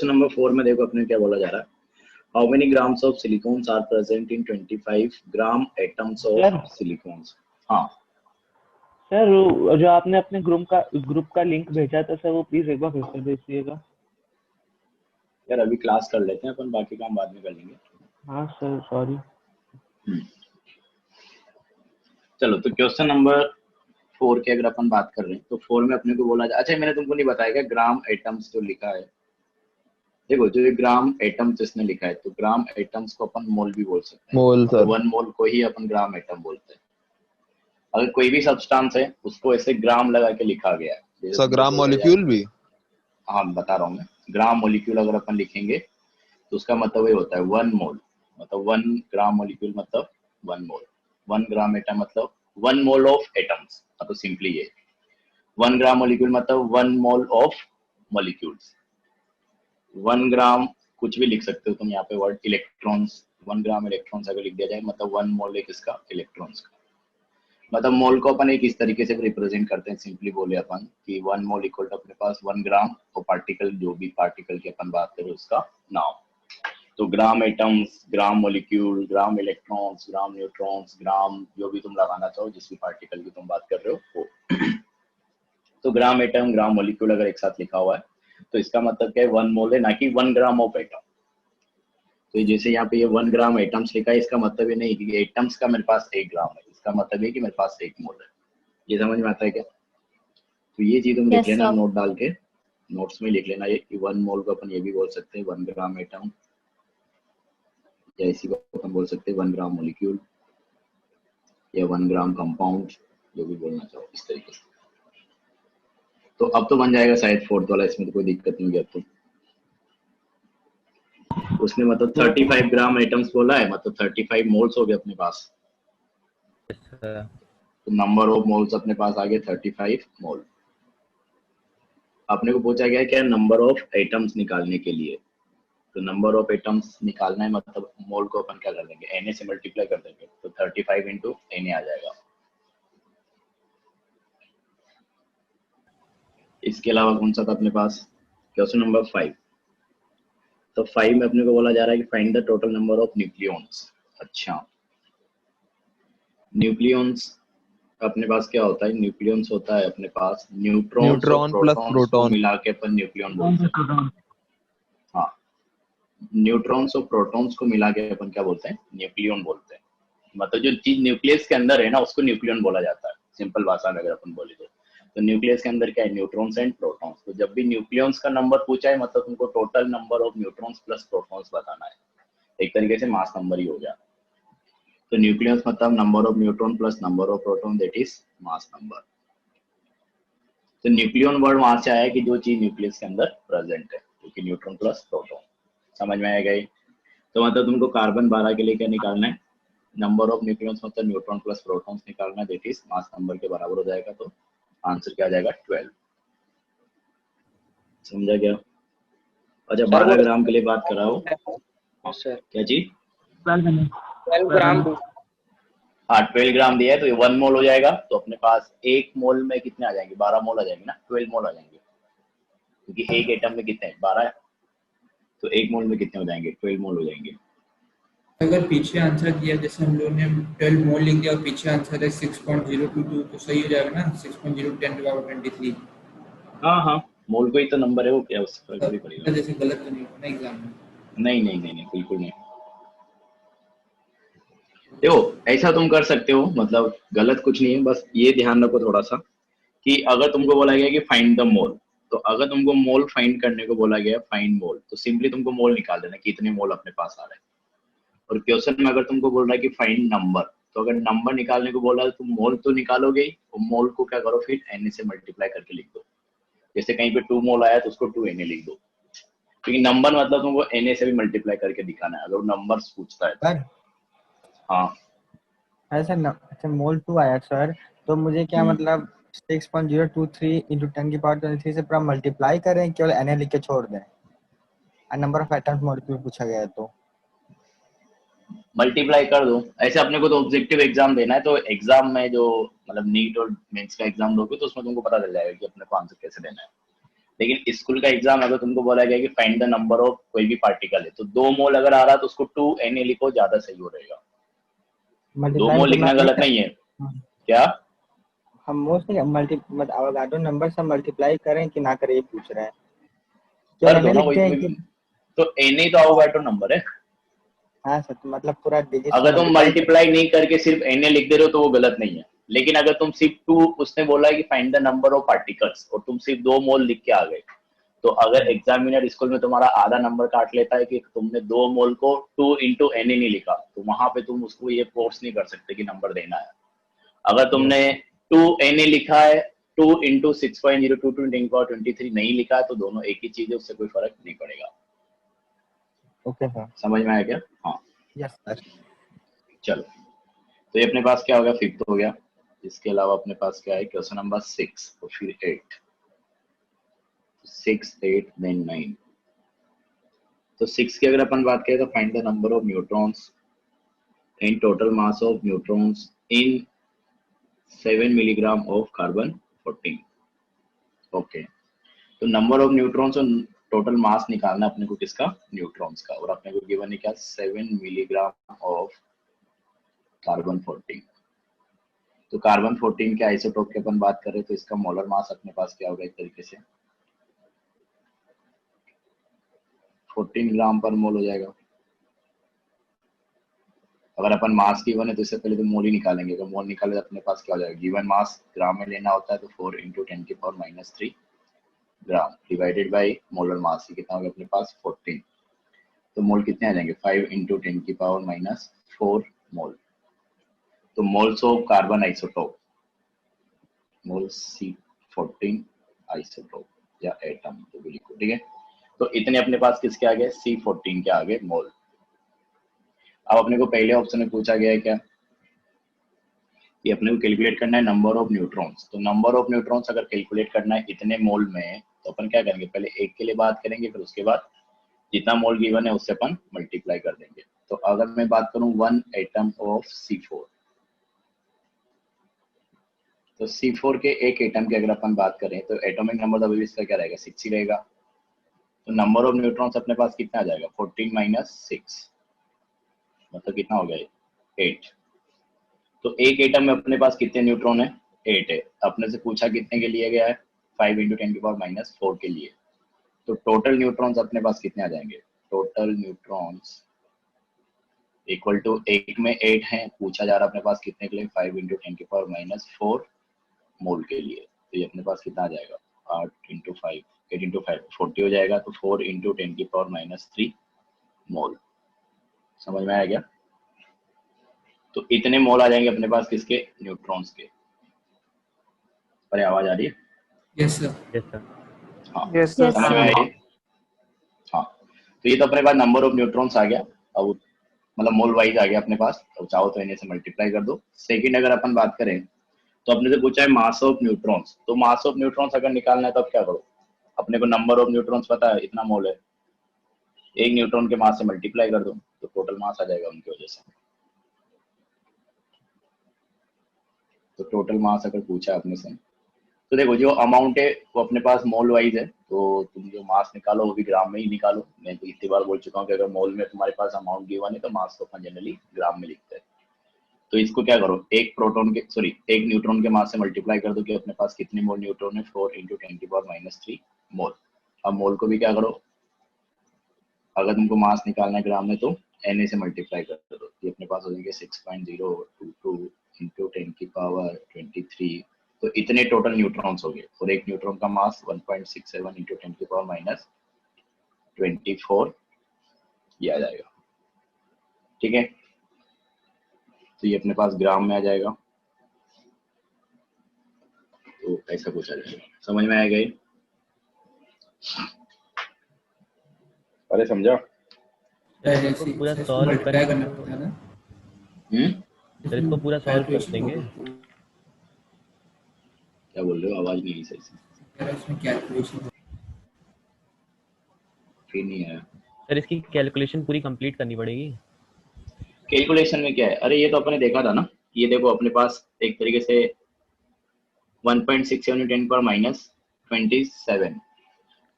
Number 4 में देखो अपने क्या बोला जा रहा है, how many grams of silicons are present in 25 gram atoms of silicons. हाँ सर जो आपने अपने ग्रुप का लिंक भेजा था सर, वो प्लीज एक बार फिर से भेज दीजिएगा। यार अभी क्लास कर लेते हैं अपन, बाकी काम बाद में कर लेंगे। हाँ सर सॉरी। चलो तो क्वेश्चन नंबर 4 की अगर अपन बात कर रहे हैं तो 4 में अपने को बोला जाए, अच्छा मैंने तुमको नहीं बताया क्या ग्राम एटम्स जो लिखा है, देखो जो ये ग्राम एटम्स जिसने लिखा है तो ग्राम एटम्स को अपन मोल भी बोल सकते हैं, मोल तो सर। 1 मोल को ही अपन ग्राम एटम बोलते हैं। अगर कोई भी सब्सटेंस है उसको ऐसे ग्राम लगा के लिखा गया है, सर ग्राम मॉलिक्यूल भी। हाँ बता रहा हूँ मैं, ग्राम मॉलिक्यूल अगर अपन लिखेंगे तो उसका मतलब ये होता है 1 मोल, मतलब 1 ग्राम मॉलिक्यूल मतलब 1 मोल, 1 ग्राम एटम मतलब 1 मोल ऑफ एटम्स, मतलब सिंपली ये 1 ग्राम मॉलिक्यूल मतलब 1 मोल ऑफ मॉलिक्यूल्स। 1 ग्राम कुछ भी लिख सकते हो तुम यहाँ पे वर्ड इलेक्ट्रॉन्स, 1 ग्राम इलेक्ट्रॉन्स अगर लिख दिया जाए मतलब 1 मोल है किसका, इलेक्ट्रॉन्स का। मतलब मोल को अपन एक इस तरीके से रिप्रेजेंट करते हैं, सिंपली बोले अपन कि 1 मोल इक्वल टू अपने पास 1 ग्राम और पार्टिकल, जो भी पार्टिकल की अपन बात करें उसका नाम। तो ग्राम एटम्स, ग्राम मॉलिक्यूल, ग्राम इलेक्ट्रॉन्स, ग्राम न्यूट्रॉन्स, ग्राम जो भी तुम लगाना चाहो, जिस भी पार्टिकल की तुम बात कर रहे हो वो। तो ग्राम एटम, ग्राम मॉलिक्यूल अगर एक साथ लिखा हुआ है तो इसका मतलब क्या है 1 मोल है, ना कि 1 ग्राम ऑफ एटम। तो जैसे यहाँ पे ये 1 ग्राम एटम्स लिखा है, इसका मतलब ये नहीं कि एटम्स का मेरे पास 1 ग्राम है, इसका मतलब ये कि मेरे पास 1 मोल है। ये समझ में आता है क्या? तो ये चीज तुम लिख लेना नोट डाल के, नोट्स में लिख लेना ये कि 1 मोल को अपन ये भी बोल सकते हैं 1 ग्राम एटम, या इसी को अपन बोल सकते हैं 1 ग्राम मॉलिक्यूल या 1 ग्राम कंपाउंड, जो भी बोलना चाहो इस तरीके से। तो अब तो बन जाएगा शायद 4th वाला, इसमें तो कोई दिक्कत नहीं होगी अब तो। उसने मतलब 35 ग्राम एटम्स बोला है, मतलब 35 मोल्स हो गए अपने पास। तो नंबर ऑफ मोल्स अपने पास आ गए 35 मोल। अपने को पूछा गया क्या नंबर ऑफ एटम्स निकालने के लिए, तो नंबर ऑफ एटम्स निकालना है मतलब मोल को अपन क्या कर देंगे, Na से मल्टीप्लाई कर देंगे, तो 35 इंटू Na आ जाएगा। इसके अलावा कौन सा था अपने पास, क्वेश्चन नंबर 5। तो 5 में अपने को बोला जा रहा है कि find the total number of nucleons. अच्छा न्यूक्लियॉन्स अपने पास क्या होता है, न्यूक्लियॉन्स होता है अपने पास न्यूट्रॉन्स और प्लस प्रोटॉन्स को प्रोटॉन। मिला के अपन न्यूक्लियॉन बोलते हैं। हाँ न्यूट्रॉन्स और प्रोटॉन्स को मिला के अपन क्या बोलते हैं, न्यूक्लियॉन बोलते हैं। मतलब जो चीज न्यूक्लियस के अंदर है ना उसको न्यूक्लियॉन बोला जाता है, सिंपल भाषा में अगर अपन बोले तो न्यूक्लियस के अंदर क्या है, न्यूट्रॉन्स एंड प्रोटॉन्स। तो जब भी न्यूक्लियॉन्स का नंबर पूछा है मतलब तुमको total number of neutrons plus protons बताना है, एक तरीके से मास नंबर ही हो गया। तो न्यूक्लियस मतलब number of neutron plus number of proton, that is mass number. तो न्यूक्लियन वर्ड वहां से आया कि जो चीज न्यूक्लियस के अंदर प्रेजेंट है, क्योंकि न्यूट्रॉन प्लस प्रोटॉन। समझ में आएगा ये? तो मतलब तुमको कार्बन 12 के लिए क्या निकालना है, नंबर ऑफ न्यूक्लियंस मतलब न्यूट्रॉन प्लस प्रोटॉन्स निकालना है, दैट इज मास नंबर के बराबर हो जाएगा। तो आंसर क्या आ जाएगा 12। समझा गया? अच्छा 12 ग्राम के लिए बात कराओ सर क्या चीज, 12 ग्राम। हाँ 12 ग्राम दिया है तो ये 1 मोल हो जाएगा। तो अपने पास 1 मोल में कितने आ जाएंगे, 12 मोल आ जाएंगे ना, 12 मोल आ जाएंगे, क्योंकि एक एटम में कितने 12 है, तो 1 मोल में कितने हो जाएंगे, 12 मोल हो जाएंगे। अगर पीछे आंसर दिया जैसे हम लोगों ने 12 मोल लिख दिया और पीछे आंसर है 6.022 तो सही हो जाएगा ना, 6.010⁻23। हाँ मोल कोई तो नंबर है, वो क्या उससे फर्क थोड़ी पड़ेगा। जैसे गलत तो नहीं होगा ना एग्जाम में? नहीं बिल्कुल नहीं। देखो ऐसा तुम कर सकते हो, मतलब गलत कुछ नहीं है, बस ये ध्यान रखो थोड़ा सा कि अगर तुमको बोला गया कि फाइंड द मोल, तो अगर तुमको मोल फाइंड करने को बोला गया फाइंड मोल, तो सिंपली तुमको मोल निकाल देना कि इतने मोल अपने पास आ रहे हैं। और क्वेश्चन में अगर तुमको बोल रहा है कि फाइंड नंबर, तो अगर नंबर निकालने को बोला है तो मोल तो निकालोगे ही, और मोल को क्या करो फिर Na से मल्टीप्लाई करके लिख दो। जैसे कहीं पे 2 मोल आया तो उसको 2 Na लिख दो, क्योंकि नंबर मतलब तुमको Na से भी मल्टीप्लाई करके दिखाना है अगर नंबर्स पूछता है तो। हाँ सर अच्छा मोल 2 आया सर, तो मुझे क्या मतलब 6.023 इंटू 10⁻23 से पूरा मल्टीप्लाई करें, केवल Na लिख के छोड़ दें? नंबर ऑफ एटम्स मॉलिक्यूल पूछा गया है तो मल्टीप्लाई कर दो। ऐसे अपने को तो ऑब्जेक्टिव एग्जाम देना है, तो एग्जाम में जो मतलब नीट और मेंस का एग्जाम दोगे तो उसमें तुमको पता चल जाएगा कि अपने को आंसर कैसे देना है। लेकिन स्कूल का एग्जाम अगर तुमको बोला गया कि फाइंड द नंबर ऑफ कोई भी पार्टिकल है, तो 2 मोल अगर आ रहा तो उसको 2Na लिखो, ज्यादा सही हो रहेगा। 2 मल्टीप्लाई मोल मतलब लिखना गलत नहीं है क्या? हम मोस्टली अवोगाड्रो नंबर से मल्टीप्लाई करें कि ना करें ये पूछ रहे हैं। क्या कर दो ना, लिखते हैं कि तो Na तो अवोगाड्रो नंबर है। हाँ सर, तो मतलब पूरा डिजिट अगर तुम मल्टीप्लाई नहीं करके सिर्फ Na लिख दे रहे हो तो वो गलत नहीं है, लेकिन अगर तुम सिर्फ 2, उसने बोला है कि find the number of particles, और तुम सिर्फ 2 मोल लिख के आ गए, तो अगर एग्जामिनर स्कूल में तुम्हारा आधा नंबर काट लेता है कि तुमने 2 मोल को 2 into Na नहीं लिखा, तो वहां पे तुम उसको ये फोर्स नहीं कर सकते कि नंबर देना है। अगर तुमने 2Na लिखा है, 2 into 6.022 10 power 23 नहीं लिखा है, तो दोनों एक ही चीज है, उससे कोई फर्क नहीं पड़ेगा। ओके सर, समझ में आया क्या? हाँ यस सर। चलो, तो ये अपने पास क्या हो गया, 5th हो गया। इसके अलावा अपने पास क्या है, क्वेश्चन नंबर 6 और फिर 8, 6 8 देन 9। तो 6 की अगर अपन बात करें तो find the number of neutrons in total mass of neutrons in 7 milligram of carbon 14। Okay, तो नंबर ऑफ न्यूट्रॉन्स और टोटल मास निकालना अपने को किसका, न्यूट्रॉन्स का, और अपने को गिवन है क्या, 7 मिलीग्राम ऑफ कार्बन 14। तो कार्बन 14 के आइसोटोप की अपन बात करें तो इसका मोलर मास अपने पास क्या होगा, एक तरीके से 14 ग्राम पर मोल हो जाएगा। अगर अपन मास गिवन है तो इससे पहले तो मोल ही निकालेंगे, तो मोल निकाले तो अपने पास क्या हो जाएगा, गिवन मास ग्राम में लेना होता है तो 4 into 10⁻³ gram divided by molar mass, ये कितना होगा अपने पास 14। तो मोल कितने आ जाएंगे, 5 into 10⁻⁴ मोल। तो moles of carbon isotope, mole C14 isotope या एटम तो भी लिखो, ठीक है। तो इतने अपने पास किसके आ गए, C14 के आगे मोल। अब अपने को पहले ऑप्शन में पूछा गया है क्या, कि अपने को कैलकुलेट करना है नंबर ऑफ न्यूट्रॉन्स। तो नंबर ऑफ न्यूट्रॉन्स अगर कैलकुलेट करना है इतने मोल में, तो अपन क्या करेंगे, पहले एक के लिए बात करेंगे, फिर उसके बाद जितना मोल गिवन है उससे अपन मल्टीप्लाई कर देंगे। तो अगर मैं बात करूं 1 एटम ऑफ C4, तो C4 के एक एटम की अगर अपन बात करें तो एटॉमिक नंबर अभी इसका क्या रहेगा, 6 ही रहेगा। तो नंबर ऑफ न्यूट्रॉन्स अपने पास कितना आ जाएगा, 14 - 6, मतलब कितना हो गया 8। तो एक एटम में अपने पास कितने न्यूट्रॉन है, 8 है। अपने से पूछा कितने के लिए गया है, 5 into 10⁻⁴ के लिए। तो टोटल न्यूट्रॉन्स अपने पास कितने आ जाएंगे, टोटल न्यूट्रॉन्स इक्वल टू, एक में 8 है, पूछा जा रहा है अपने पास कितने के लिए, 5 into 10⁻⁴ मोल के लिए। तो ये अपने पास कितना आ जाएगा, 8 into 5 8 into 5 40 हो जाएगा। तो 4 into 10⁻³ मोल। समझ में आया क्या? तो इतने मोल आ जाएंगे अपने पास किसके, न्यूट्रॉन्स के। अरे आवाज आ रही है? Yes sir. Yes sir. हाँ Yes, समझ sir. में आई? हाँ, तो ये तो अपने पास नंबर ऑफ न्यूट्रॉन्स आ गया। अब मतलब मोल वाइज आ गया अपने पास, तो चाहो तो इन्हें से मल्टीप्लाई कर दो। सेकंड अगर अपन बात करें तो अपने से पूछा है मास ऑफ न्यूट्रॉन्स। तो मास ऑफ न्यूट्रॉन्स अगर निकालना है तो अब क्या करो, अपने को नंबर ऑफ न्यूट्रॉन्स पता है, इतना मोल है, एक न्यूट्रॉन के मास से मल्टीप्लाई कर दो तो टोटल मास आ जाएगा उनकी वजह से। तो टोटल मास अगर पूछा है अपने से, तो देखो जो अमाउंट है वो अपने पास मोल वाइज है, तो तुम जो मास निकालो वो भी ग्राम में ही निकालो। मैं तो इतनी बार बोल चुका हूँ कि अगर मोल में तुम्हारे पास अमाउंट गिवन है तो मास को अपन जनरली ग्राम में लिखते हैं। तो इसको क्या करो, एक न्यूट्रॉन के मास से मल्टीप्लाई कर दो कि अपने पास कितने मोल न्यूट्रॉन है, 4 into 10⁻³ मोल। अब मोल को भी क्या करो, अगर तुमको मास निकालना है ग्राम में तो Na से मल्टीप्लाई कर दो, ये अपने पास हो जाएंगे 6.022 into 10⁻23। तो इतने टोटल न्यूट्रॉन्स हो गए, और एक न्यूट्रॉन का मास 1.67 into 10⁻24 ये आ जाएगा, ठीक है। तो ये अपने पास ग्राम में आ जाएगा, तो ऐसा कुछ आ जाएगा। समझ में आएगा ये? अरे समझा? इसको पूरा सॉल्व मल्टीप्लाई करके करना पड़ता है ना। सर इसको पूरा सॉल्व कर देंगे। क्या बोल रहे हो, आवाज नहीं आई सही से, इसमें कैलकुलेशन फिर नहीं आया। सर इसकी कैलकुलेशन पूरी कंप्लीट करनी पड़ेगी। कैलकुलेशन में क्या है, अरे ये तो अपने देखा था ना, ये देखो अपने पास एक तरीके से 1.67 × 10⁻27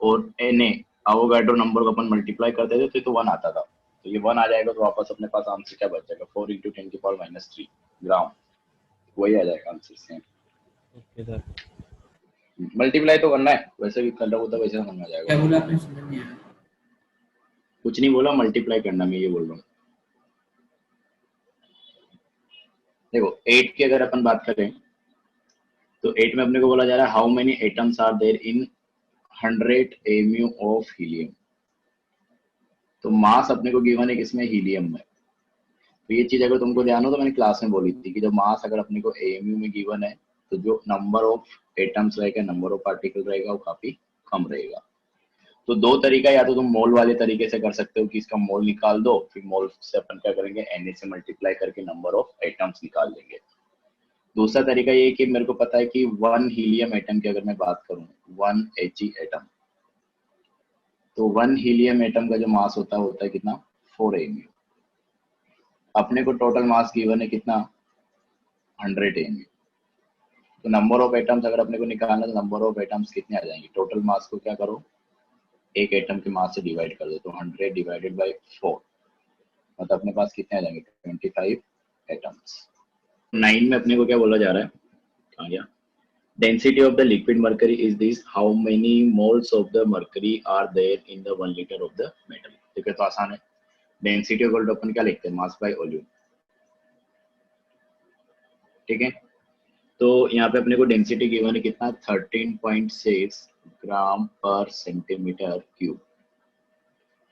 और Na एवोगाड्रो नंबर को अपन मल्टीप्लाई करते थे तो 1 आता था, तो ये 1 आ जाएगा तो वापस अपने पास आंसर क्या बच जाएगा 4 × 10⁻³ ग्राम, वही आ जाएगा answer same. Okay sir. Multiply तो करना है, वैसे भी कर रहा वैसे समझ आ क्या जाएगा। बोला आपने, समझ नहीं आया। कुछ नहीं बोला, मल्टीप्लाई करना, मैं ये बोल रहा हूँ। देखो 8 की अगर अपन बात करें तो 8 में अपने को बोला जा रहा है how many atoms are there in 100 mu of helium. तो मास अपने को गिवन है किसमें, हीलियम में। तो ये चीज अगर तुमको ध्यान हो तो मैंने क्लास में बोली थी कि जब मास अगर अपने को एमयू में गिवन है तो जो नंबर ऑफ एटम्स रहेगा, नंबर ऑफ पार्टिकल रहेगा, वो काफी कम रहेगा। तो दो तरीका, या तो तुम मोल वाले तरीके से कर सकते हो कि इसका मोल निकाल दो, फिर मोल से अपन क्या करेंगे Na से मल्टीप्लाई करके नंबर ऑफ एटम्स निकाल देंगे। दूसरा तरीका ये कि मेरे को पता है कि 1 हीलियम एटम की अगर मैं बात करूं, 1 He एटम, तो 1 हीलियम एटम का जो मास होता है कितना, 4 mu। अपने को टोटल मास गिवन है कितना, 100 mu। तो नंबर ऑफ एटम्स अगर अपने को निकालना तो नंबर ऑफ एटम्स कितने आ जाएंगे, टोटल मास को क्या करो, एक एटम के मास से डिवाइड कर दो, तो 100 / 4, मतलब अपने पास कितने आ जाएंगे, 25 एटम्स। 9 में अपने को क्या बोला जा रहा है, कहाँ गया, density of the liquid mercury is this, how many moles of the mercury are there in the 1 litre of the metal. ठीक है, तो आसान है, डेंसिटी इक्वल टू अपन क्या लिखते हैं, मास बाय वॉल्यूम। ठीक है, तो यहाँ पे अपने को डेंसिटी गिवन है कितना, 13.6 ग्राम पर सेंटीमीटर क्यूब।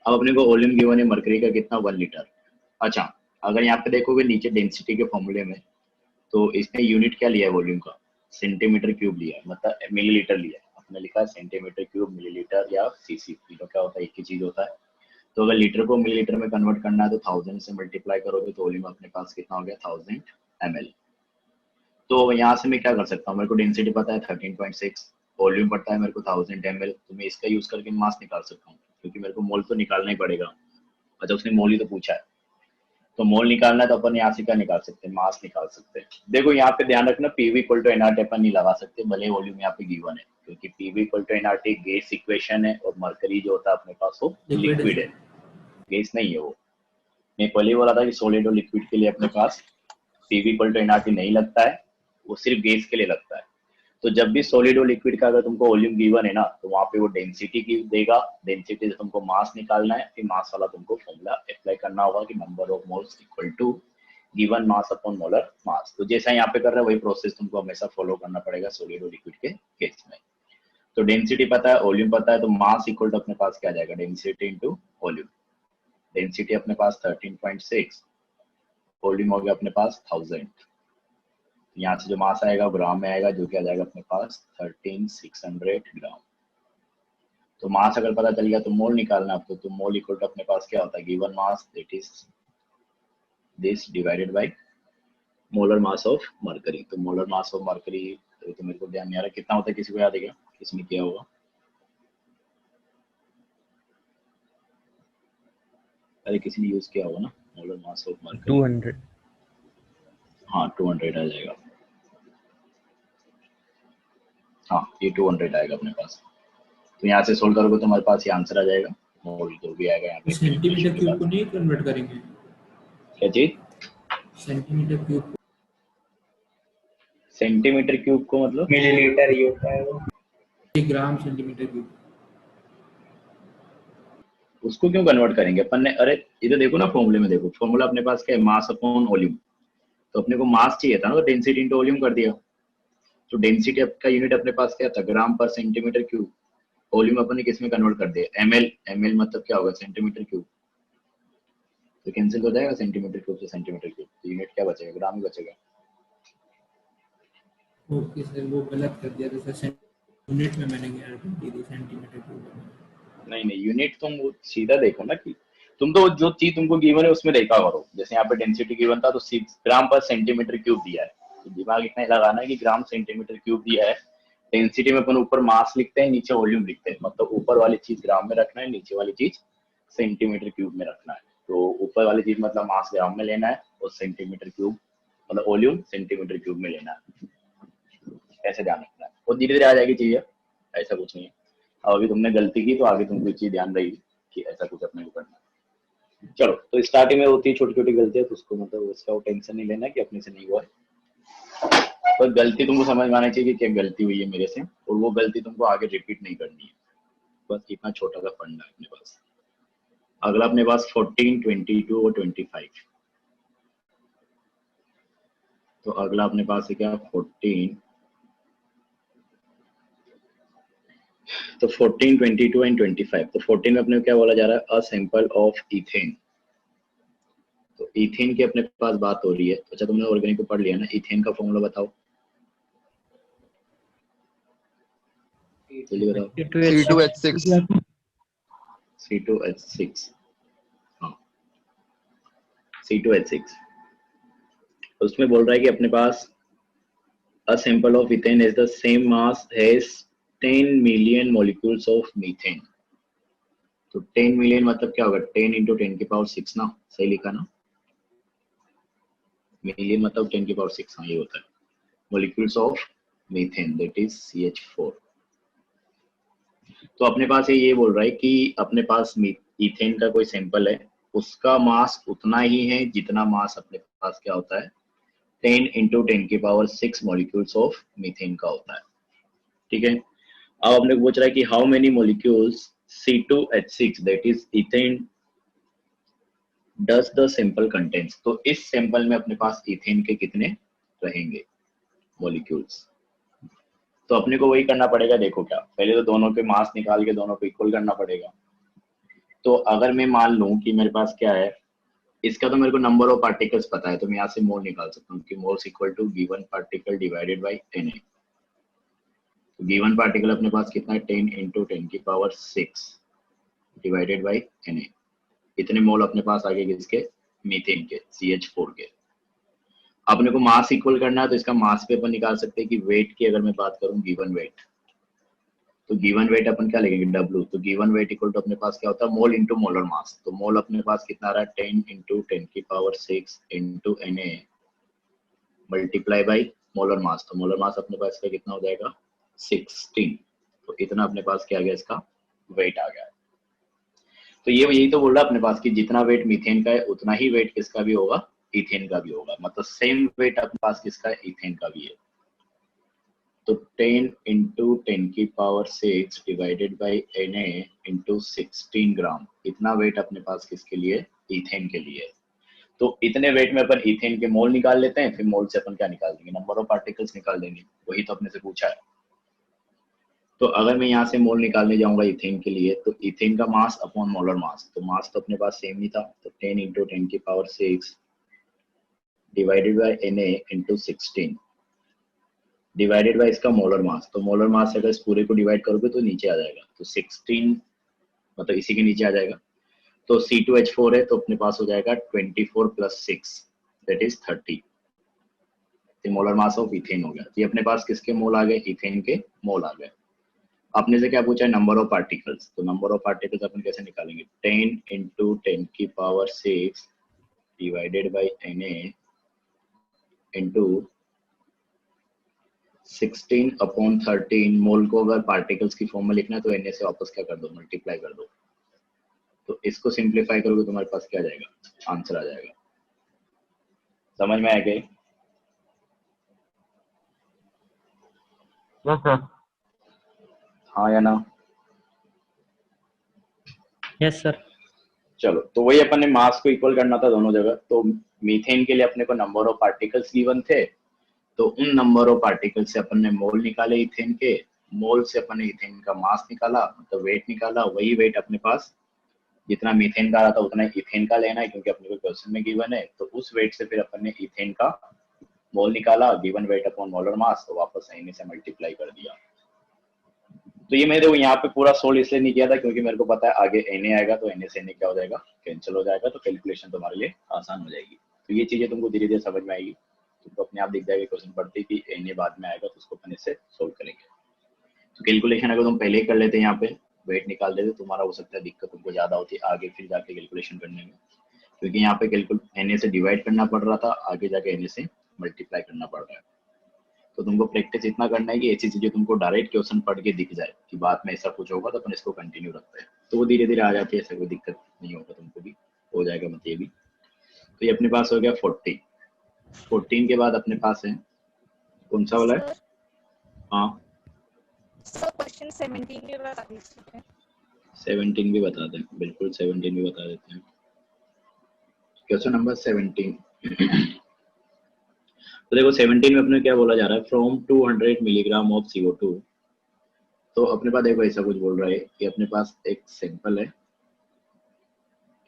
अब अपने को वॉल्यूम गिवन है मरकरी का कितना, 1 लीटर। अच्छा, अगर यहाँ पे देखोगे नीचे डेंसिटी के फॉर्मूले में, तो इसने यूनिट क्या लिया है वॉल्यूम का, सेंटीमीटर क्यूब लिया है, मतलब मिलीलीटर लिया है। अपने लिखा है सेंटीमीटर क्यूब, मिलीलीटर या सीसी, तीनों क्या होता है, एक ही चीज होता है। तो अगर लीटर को मिलीलीटर में कन्वर्ट करना है तो 1000 से मल्टीप्लाई करोगे तो वॉल्यूम अपने पास कितना हो गया, 1000 ml। तो यहाँ से मैं क्या कर सकता हूँ, मेरे को डेंसिटी पता है 13.6, वॉल्यूम पता है मेरे को 1000 ml, तो मैं इसका यूज करके मास निकाल सकता हूँ, क्योंकि मेरे को मोल तो निकालना ही पड़ेगा। अच्छा, उसने मोल ही तो पूछा है, तो मोल निकालना है तो अपन यहाँ से क्या निकाल सकते हैं, मास निकाल सकते हैं। देखो यहाँ पे ध्यान रखना, पीवी इक्वल टू एनआरटी अपन नहीं लगा सकते, भले वॉल्यूम यहाँ पे गिवन है, क्योंकि PV equal to NRT gas equation है, और मरकरी जो होता है अपने पास वो लिक्विड है, गैस नहीं है वो। मैं पहले बोला था कि सॉलिड और लिक्विड के लिए अपने पास पीवी इक्वल टू एनआरटी नहीं लगता है, वो सिर्फ गैस के लिए लगता है। तो जब भी सॉलिड और लिक्विड का अगर तुमको वॉल्यूम गिवन है ना, तो वहाँ पे वो डेंसिटी की देगा, डेंसिटी से तुमको मास निकालना है, फिर मास वाला तुमको फॉर्मूला अप्लाई करना होगा कि number of moles equal to given mass upon molar mass. तो जैसा यहाँ पे कर रहा है वही प्रोसेस तुमको हमेशा फॉलो करना पड़ेगा सॉलिड और लिक्विड के केस में। तो डेंसिटी पता है, वॉल्यूम पता है, तो मास इक्वल टू अपने पास क्या जाएगा, डेंसिटी इंटू वॉल्यूम। डेंसिटी अपने पास 13.6, वॉल्यूम हो गया अपने पास 1000। यहाँ से जो मास आएगा ग्राम में आएगा, जो कि आ जाएगा अपने पास 13600 ग्राम। तो मास अगर पता चल गया तो मोल निकालना आपको, तो मोल इक्वल टू अपने पास क्या होता है, given mass that is this divided by molar mass of mercury. तो मोलर मास ऑफ मरकरी तो मेरे को ध्यान नहीं आ रहा कितना होता है, किसी को याद है क्या, किसने किया होगा, अरे किसी ने यूज किया होगा ना मोलर मास ऑफ मरकरी, 200। हाँ 200 आ जाएगा, हाँ ये 200 आएगा अपने पास। तो यहाँ से सोल्व करोगे तो हमारे पास ये आंसर आ जाएगा, मोल जो भी आएगा यहाँ पे सेंटीमीटर क्यूब को नहीं कन्वर्ट करेंगे, क्या चीज, सेंटीमीटर क्यूब सेंटीमीटर क्यूब को मतलब मिलीलीटर ही होता है वो। ग्राम सेंटीमीटर क्यूब, उसको क्यों कन्वर्ट करेंगे अपन ने, अरे ये तो देखो ना फॉर्मूले में, देखो फॉर्मूला अपने पास क्या है, मास अपॉन वॉल्यूम। तो अपने को मास चाहिए था ना, तो डेंसिटी इंटू वॉल्यूम कर दिया। तो डेंसिटी का यूनिट अपने पास क्या था, ग्राम पर सेंटीमीटर क्यूब। वॉल्यूम अपन ने किस में कन्वर्ट कर दिया, एमएल। एमएल मतलब क्या होगा, सेंटीमीटर क्यूब। तो कैंसिल हो जाएगा सेंटीमीटर क्यूब से सेंटीमीटर क्यूब, तो यूनिट क्या बचेगा, ग्राम ही बचेगा। ओके सर, वो गलत कर दिया था सर, यूनिट में मैंने गिनती दी सेंटीमीटर क्यूब। नहीं नहीं, यूनिट तुम वो सीधा देखो ना, कि तुम तो जो चीज तुमको गिवन है उसमें देखा करो। जैसे यहाँ पे डेंसिटी गिवन था तो ग्राम पर सेंटीमीटर क्यूब दिया है, तो दिमाग इतना ही लगाना है कि ग्राम सेंटीमीटर क्यूब दिया है। डेंसिटी में अपन ऊपर मास लिखते हैं, नीचे वॉल्यूम लिखते हैं, मतलब ऊपर वाली चीज ग्राम में रखना है, नीचे वाली चीज सेंटीमीटर क्यूब में रखना है। तो ऊपर वाली चीज मतलब मास ग्राम में लेना है, और सेंटीमीटर क्यूब मतलब वॉल्यूम सेंटीमीटर क्यूब में लेना है। ऐसे ध्यान रखना है, और धीरे धीरे आ जाएगी चीजें, ऐसा कुछ नहीं है। अब अभी तुमने गलती की तो आगे तुमको ये चीज ध्यान रहेगी कि ऐसा कुछ अपने को करना है। चलो, तो स्टार्टिंग में होती है छोटी छोटी गलतियां, तो उसको मतलब उसका वो टेंशन नहीं लेना कि अपने से नहीं हुआ है, पर गलती तुमको समझ में आनी चाहिए कि क्या गलती हुई है मेरे से, और वो गलती तुमको आगे रिपीट नहीं करनी है। बस इतना छोटा सा फंडा है अपने पास। अगला अपने पास 14, 22 और 25। तो अगला अपने पास है क्या 14, तो 14, 22 एंड 25। तो 14 में अपने को क्या बोला जा रहा है, अ सैंपल ऑफ इथेन। तो इथेन की अपने पास बात हो रही है। अच्छा, तुमने ऑर्गेनिक को पढ़ लिया ना, इथेन का फॉर्मूला बताओ, जल्दी बताओ। C2H6। C2H6, हाँ C2H6। उसमें बोल रहा है कि अपने पास a sample of ethane is the same mass has 10 million molecules of methane। तो 10 मिलियन मतलब क्या होगा, 10 इंटू 10 की पावर 6 ना, सही लिखा ना, मिलियन मतलब 10 की पावर 6, हाँ ये होता है। molecules of methane that is CH4। तो अपने पास ये बोल रहा है कि अपने पास इथेन का कोई सैंपल है, उसका मास उतना ही है जितना मास अपने पास क्या होता है, 10 इंटू 10 की पावर 6 मॉलिक्यूल्स ऑफ मीथेन का होता है। ठीक है, अब अपने को पूछ रहा है कि how many molecules C2H6 that is ethane does the sample contents. तो इस सैंपल में अपने पास इथेन के कितने रहेंगे मॉलिक्यूल्स। तो अपने को वही करना पड़ेगा, देखो क्या, पहले तो दोनों के मास निकाल के दोनों को इक्वल करना पड़ेगा। तो अगर मैं मान लूं कि मेरे पास क्या है, इसका तो मेरे को नंबर ऑफ पार्टिकल्स पता है, तो मैं यहाँ से मोल निकाल सकता हूँ कि moles equal to given particle divided by Na। तो गिवन पार्टिकल अपने पास कितना है, 10 इंटू 10 की पावर 6 डिवाइडेड बाय Na। इतने मोल अपने पास आ गए किसके, मीथेन के, CH4 के। अपने को मास इक्वल करना है, तो इसका मास पे अपन निकाल सकते हैं कि वेट की अगर मैं बात करूं, गिवन वेट, तो गिवन वेट अपन क्या लेंगे, W। तो गिवन वेट इक्वल टू अपने पास क्या होता है, मोल इंटू मोलर मास। तो मोल अपने पास कितना आ रहा है, 10 इंटू 10 की power 6 into Na multiply by molar mass. तो मोलर मास अपने पास का कितना हो जाएगा, 16। तो इतना अपने पास क्या आ गया, इसका वेट आ गया। तो ये यही तो बोल रहा है अपने पास कि जितना वेट मीथेन का है उतना ही वेट किसका भी होगा, इथेन का भी होगा। मतलब सेम वेट अपने पास किसका है, इथेन का भी है। तो 10 इंटू 10 की power 6 divided by Na into 16 ग्राम, इतना वेट अपने पास किसके लिए, इथेन के लिए है। तो इतने वेट में अपन इथेन के मोल निकाल लेते हैं, फिर मोल से अपन क्या निकाल देंगे, नंबर ऑफ पार्टिकल्स निकाल देंगे, वही तो अपने से पूछा है। तो अगर मैं यहाँ से मोल निकालने जाऊंगा इथेन के लिए, तो इथेन का मास अपॉन मोलर मास, तो मास तो अपने पास सेम ही था, तो 10 इंटू 10 की power 6 divided by Na into 16 divided by इसका मोलर मास। तो मोलर मास अगर इस पूरे को डिवाइड करोगे तो नीचे आ जाएगा, तो 16 मतलब इसी के नीचे आ जाएगा। तो C2H4 है, तो अपने पास हो जाएगा 24 plus 6 that is 30। Molar mass of ethane हो गया। तो ये अपने पास किसके मोल आ गए, इथेन के मोल आ गए। आपने से क्या पूछा है, नंबर ऑफ पार्टिकल्स। तो नंबर ऑफ पार्टिकल्स अपन कैसे निकालेंगे, 10 इंटू 10 की power 6 divided by Na into 16 upon 13। मोल को अगर पार्टिकल्स की फॉर्म में लिखना है तो Na से वापस क्या कर दो, मल्टीप्लाई कर दो। तो इसको सिंप्लीफाई करोगे तुम्हारे पास क्या आ जाएगा, आंसर आ जाएगा। समझ में आ गई, यस सर। हाँ या ना। Yes sir. चलो, तो वही अपन ने मास को इक्वल करना था दोनों जगह। तो मीथेन के लिए अपने को नंबर ऑफ पार्टिकल्स गिवन थे, तो उन नंबर ऑफ पार्टिकल से अपन ने मोल निकाले इथेन के, मोल से अपन ने इथेन का मास निकाला, मतलब वेट निकाला। वही वेट अपने पास जितना मीथेन का आ रहा था उतना इथेन का लेना है, क्योंकि अपने को क्वेश्चन में गिवन है। तो उस वेट से फिर अपन ने इथेन का मोल निकाला, given weight upon molar mass, तो वापस Na से मल्टीप्लाई कर दिया। तो ये मैंने यहाँ पे पूरा सोल्व इसलिए नहीं किया था क्योंकि मेरे को पता है आगे Na आएगा, तो Na से Na क्या हो जाएगा, कैंसिल हो जाएगा, तो कैलकुलेशन तुम्हारे लिए आसान हो जाएगी। तो ये चीजें तुमको धीरे धीरे समझ में आएगी, तुमको अपने आप दिख जाएगा क्वेश्चन पढ़ते कि Na बाद में आएगा, तो उसको अपन इससे सोल्व करेंगे। तो कैलकुलेशन अगर तुम पहले ही कर लेते यहाँ पे वेट निकाल देते, तुम्हारा हो सकता है दिक्कत तुमको ज्यादा होती है आगे फिर जाके कैलकुलेशन करने में, क्योंकि यहाँ पे Na से डिवाइड करना पड़ रहा था, आगे जाके Na से मल्टीप्लाई करना पड़ रहा है। तो तुमको प्रैक्टिस इतना करना है कि ऐसी चीजें तुमको डायरेक्ट क्वेश्चन पढ़ के दिख जाए कि बाद में ऐसा कुछ होगा तो अपन इसको कंटिन्यू रखते हैं, तो वो धीरे धीरे आ जाती है, ऐसा कोई दिक्कत नहीं होगा, तुमको भी हो जाएगा मत ये भी। तो ये अपने पास हो गया 14 के बाद अपने पास है कौन सा वाला है? हाँ सर क्वेश्चन 17 के बाद आगे 17 भी बता दें, बिल्कुल 17 भी बता देते हैं। Question number 17। तो देखो 17 में अपने क्या बोला जा रहा है, फ्रॉम 200 मिलीग्राम ऑफ CO2। तो अपने पास देखो ऐसा कुछ बोल रहा है कि अपने पास एक सैंपल है,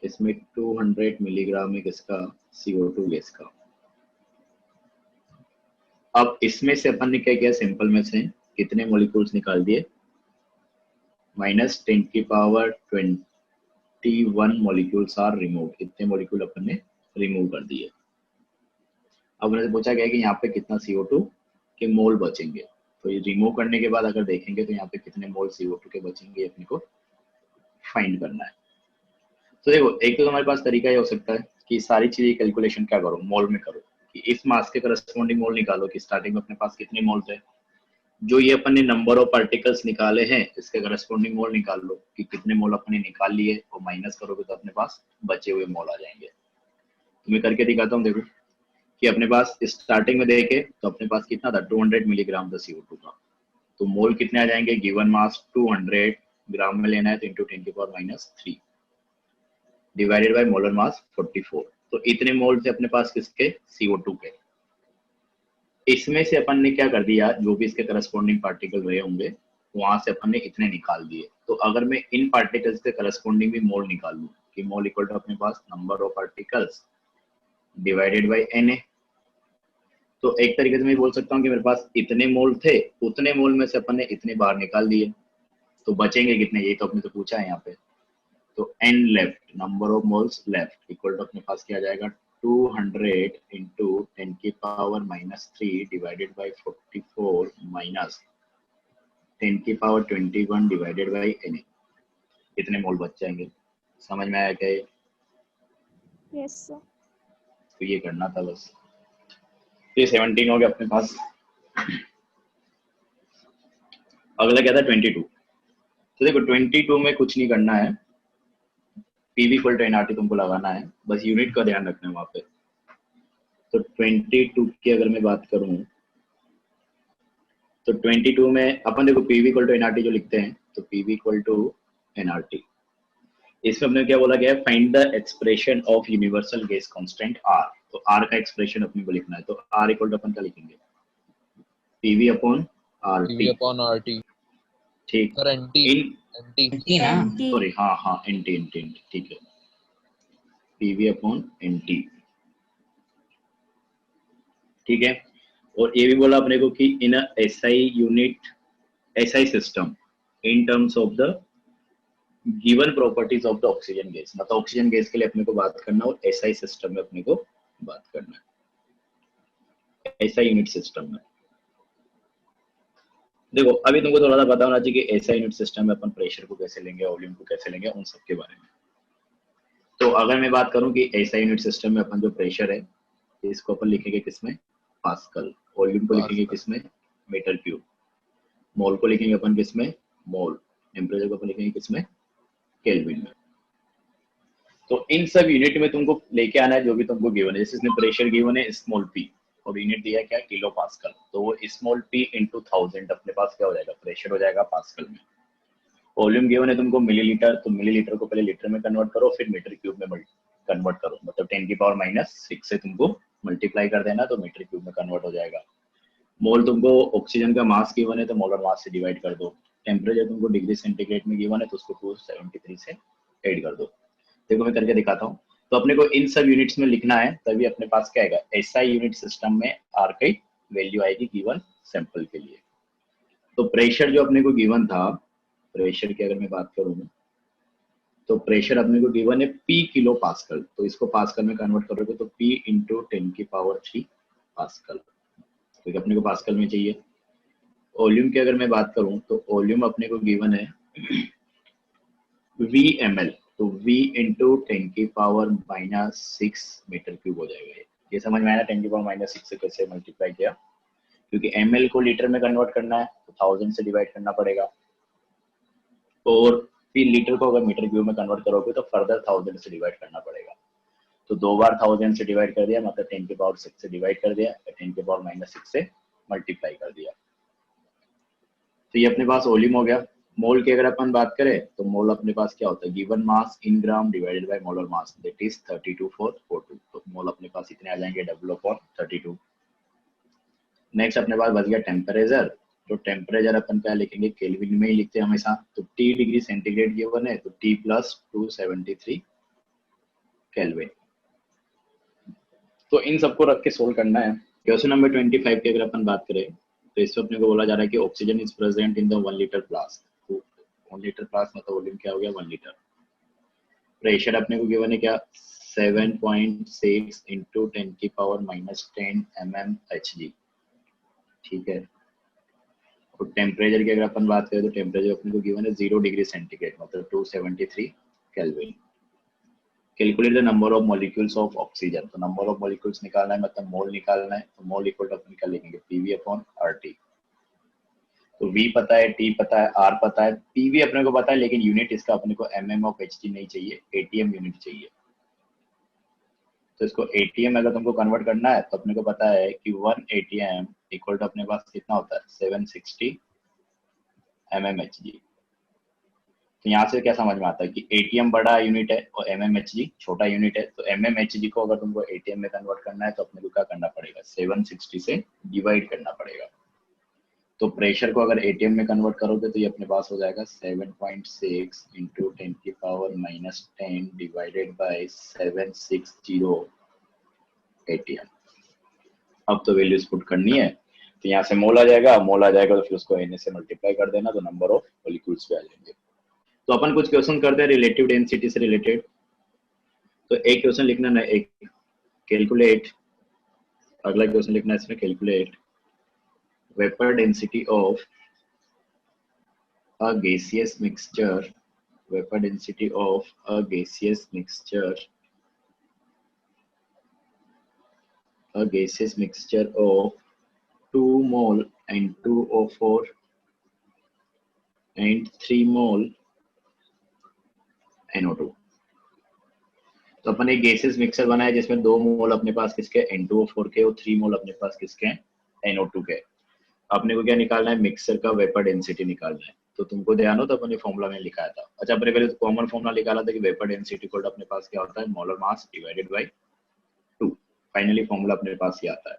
इसमें 200 मिलीग्राम है किसका, CO2 गैस का। अब इसमें से अपन ने क्या किया, सैंपल में से कितने मॉलिक्यूल्स निकाल दिए, -10⁻21 मॉलिक्यूल्स आर रिमूव, कितने मॉलिक्यूल अपन ने रिमूव कर दिए। अब उन्होंने पूछा गया कि यहाँ पे कितना CO2 के मोल बचेंगे, तो ये रिमूव करने के बाद अगर देखेंगे तो यहाँ पे कितने मोल CO2 के बचेंगे अपने को फाइंड करना है। तो देखो एक तो हमारे पास तरीका ये हो सकता है कि सारी चीजें कैलकुलेशन क्या करो, मोल में करो, कि इस मास के करस्पॉन्डिंग मोल निकालो कि स्टार्टिंग में अपने पास कितने मोल थे, जो ये अपन ने नंबर ऑफ पार्टिकल्स निकाले हैं इसके करस्पॉन्डिंग मोल निकाल लो कि कितने मोल अपन ने निकाल लिए, और माइनस करोगे तो अपने पास बचे हुए मोल आ जाएंगे। तो मैं करके दिखाता हूँ, देखो कि अपने पास स्टार्टिंग में देखे तो अपने पास कितना था, 200 मिलीग्राम था CO2 का, तो मोल कितने आ जाएंगे, गिवन मास 200 ग्राम में लेना है तो into 10⁻³ divided by molar mass 44, तो इतने मोल थे अपने पास किसके, CO2 के। इसमें से अपन ने क्या कर दिया, जो भी इसके करस्पॉन्डिंग पार्टिकल रहे होंगे वहां से अपन ने इतने निकाल दिए। तो अगर मैं इन पार्टिकल्स के करस्पॉन्डिंग भी मोल निकाल लूं कि मोल इक्वल टू अपने पास number of particles divided by Na, तो एक तरीके से मैं बोल सकता हूँ कि मेरे पास इतने मोल थे, उतने मोल में से अपन ने इतने बाहर निकाल दिए, तो बचेंगे कितने, ये तो अपने से पूछा है यहाँ पे। तो n left, number of moles left equal to अपने पास क्या आ जाएगा, 200 into 10⁻³ divided by 44 minus 10⁻21 divided by Na, कितने मोल बच जाएंगे। समझ में आया क्या ये? Yes sir. तो ये करना था बस। तो ये 17 हो गया अपने पास। अगला क्या था 22। तो देखो 22 में कुछ नहीं करना है, PV इक्वल टू NRT तुमको लगाना है, बस यूनिट का ध्यान रखना है वहां पे। तो 22 की अगर मैं बात करूं तो 22 में अपन देखो PV इक्वल टू NRT जो लिखते हैं, तो PV इक्वल टू NRT, इसमें हमने क्या बोला गया है, find the expression of universal gas constant R। तो R का एक्सप्रेशन अपने को लिखना है, तो R इक्वल टू अपन क्या लिखेंगे, PV अपॉन RT, ठीक। सर NT इन सॉरी हाँ NT ठीक है, PV अपॉन NT, ठीक है। और ये भी बोला अपने को कि इन SI unit SI system in terms of the given properties of the oxygen gas, मतलब ऑक्सीजन गैस के लिए अपने को बात करना और SI सिस्टम में अपने को बात करना है, SI यूनिट सिस्टम में। देखो अभी तुमको थोड़ा सा पता होना चाहिए कि SI यूनिट सिस्टम में अपन प्रेशर को कैसे लेंगे, वॉल्यूम को कैसे लेंगे, उन सब के बारे में। तो अगर मैं बात करूं कि SI यूनिट सिस्टम में अपन जो प्रेशर है इसको अपन लिखेंगे किसमें, पास्कल, वॉल्यूम को लिखेंगे किसमें, मीटर क्यूब, मोल को लिखेंगे अपन किसमें, मोल, टेम्परेचर को अपन लिखेंगे किसमें, केल्विन में। तो इन सब यूनिट में तुमको लेके आना है जो भी तुमको गिवन है, जैसे इसमें प्रेशर गिवन है स्मॉल p और यूनिट दिया क्या, किलो पास्कल, तो वो स्मॉल p इंटू 1000 अपने पास क्या हो जाएगा, प्रेशर हो जाएगा पास्कल में। वॉल्यूम गिवन है तुमको मिलीलीटर, तो मिलीलीटर को पहले लीटर में कन्वर्ट करो, फिर मीटर क्यूब में कन्वर्ट करो, मतलब 10⁻⁻6 से तुमको मल्टीप्लाई कर देना तो मीटर क्यूब में कन्वर्ट हो जाएगा। मोल तुमको ऑक्सीजन का मास गिवन है तो मोलर मास से डिवाइड कर दो। टेम्परेचर तुमको डिग्री सेंटीग्रेड में गिवन है तो उसको 273 से ऐड कर दो। देखो मैं करके दिखाता हूँ। तो अपने को इन सब यूनिट्स में लिखना है, तभी अपने पास क्या आएगा, SI यूनिट सिस्टम में R की वैल्यू आएगी गिवन सैंपल के लिए। तो प्रेशर जो अपने को गिवन था, प्रेशर की अगर मैं बात करूँ तो प्रेशर अपने को गिवन है P किलो पास्कल, तो इसको पास्कल में कन्वर्ट करोगे तो P इंटू 10⁻³ पास्कल, तो अपने को पास्कल में चाहिए। वॉल्यूम की अगर मैं बात करूं तो वॉल्यूम अपने को गिवन है VmL, तो V इंटू 10⁻⁻6 मीटर क्यूब हो जाएगा। ये समझ में आया 10⁻⁻6 से कैसे मल्टीप्लाई किया। क्योंकि ml को लीटर में कन्वर्ट करना है तो 1000 से डिवाइड करना पड़ेगा, और फिर लीटर को अगर मीटर क्यूब में कन्वर्ट करोगे तो फर्दर 1000 से डिवाइड करना पड़ेगा। तो 2 बार 1000 से डिवाइड कर दिया, मतलब 10 की पावर 6 से डिवाइड कर दिया, 10 की पावर -6 से मल्टीप्लाई कर दिया। तो ये अपने पास वॉल्यूम हो गया। मोल की अगर अपन बात करें तो मोल अपने पास क्या होता है, given mass in gram divided by molar mass, that is 32.42। तो मोल अपने पास इतने आ जाएंगे W/32। नेक्स्ट अपने पास बच गया टेम्परेचर। तो टेम्परेचर अपन क्या लिखेंगे, केल्विन में ही लिखते हैं हमेशा। तो T डिग्री सेंटीग्रेड गिवन है तो T + 273 केल्विन। तो इन सबको रख के सोल्व करना है। क्वेश्चन नंबर 25 की अगर अपन बात करें तो इसमें अपने को बोला जा रहा है कि oxygen is present in the 1 litre flask. तो 1 लीटर फ्लास्क मतलब वॉल्यूम क्या हो गया, 1 लीटर। प्रेशर अपने को गिवन है क्या, 7.6 × 10 की पावर -10 mmHg, ठीक है। और टेम्परेचर की अगर अपन बात करें तो टेम्परेचर अपने को गिवन है 0 डिग्री सेंटीग्रेड मतलब 273 kelvin. Calculate the number of molecules of oxygen. तो नंबर ऑफ मॉलिक्यूल्स निकालना है, मतलब मोल निकालना है। तो मोल इक्वल टू अपन क्या लिखेंगे, PV/RT। तो V पता है, T पता है, R पता है, PV अपने को पता है, लेकिन यूनिट इसका अपने को mm/Hg नहीं चाहिए, ATM यूनिट चाहिए। तो इसको ATM अगर तुमको कन्वर्ट करना है तो अपने को पता है कि 1 ATM इक्वल टू अपने पास कितना होता है, 760 mmHg। तो यहाँ से क्या समझ में आता है कि ATM बड़ा यूनिट है और mmHg छोटा यूनिट है। तो mmHg को अगर तुमको ATM में कन्वर्ट करना है तो अपने को क्या करना पड़ेगा, 760 से डिवाइड करना पड़ेगा। तो प्रेशर को अगर ATM में कन्वर्ट करोगे तो ये अपने पास हो जाएगा 7.6 × 10 की पावर -10 डिवाइडेड बाय 760 ATM। अब तो वैल्यूज पुट करनी है, तो यहाँ से मोल आ जाएगा, मोल आ जाएगा तो फिर उसको Na से मल्टीप्लाई कर देना, तो नंबर ऑफ मॉलिक्यूल्स पे आ जाएंगे। तो अपन कुछ क्वेश्चन करते हैं रिलेटिव डेंसिटी से रिलेटेड। तो एक क्वेश्चन लिखना है, एक कैलकुलेट, अगला क्वेश्चन लिखना है इसमें calculate vapour density of a gaseous mixture, vapor density of a gaseous mixture of 2 mole N2O4 and 3 mole NO2। तो अपन एक गैसेस मिक्सचर बनाया जिसमें 2 मोल अपने पास किसके, N2O4 के, और 3 मोल अपने पास किसके हैं, NO2 के। अपने को क्या निकालना है, मिक्सचर का वेपर डेंसिटी निकालना है। तो तुमको ध्यान हो तो अपने फॉर्मूला में लिखाया था। अच्छा, अपने पहले कॉमन फॉर्मूला निकाला था कि वेपर डेंसिटी इक्वल टू अपने पास क्या होता है, molar mass divided by 2। Finally formula अपने पास ही आता है।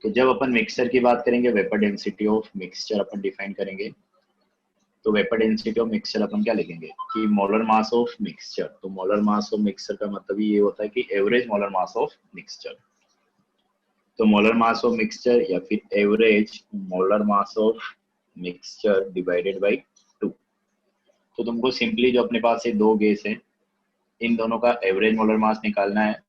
तो जब अपन मिक्सचर की बात करेंगे, vapour density of mixture upon define करेंगे। तो वेपर डेंसिटी ऑफ मिक्सचर अपन क्या लिखेंगे कि मोलर मास ऑफ मिक्सचर। तो मोलर मास ऑफ मिक्सचर का मतलब ये होता है कि average molar mass of mixture. तो मोलर मास ऑफ मिक्सचर या फिर average molar mass of mixture divided by 2। तो तुमको सिंपली जो अपने पास ये 2 गैस है, इन दोनों का एवरेज मोलर मास निकालना है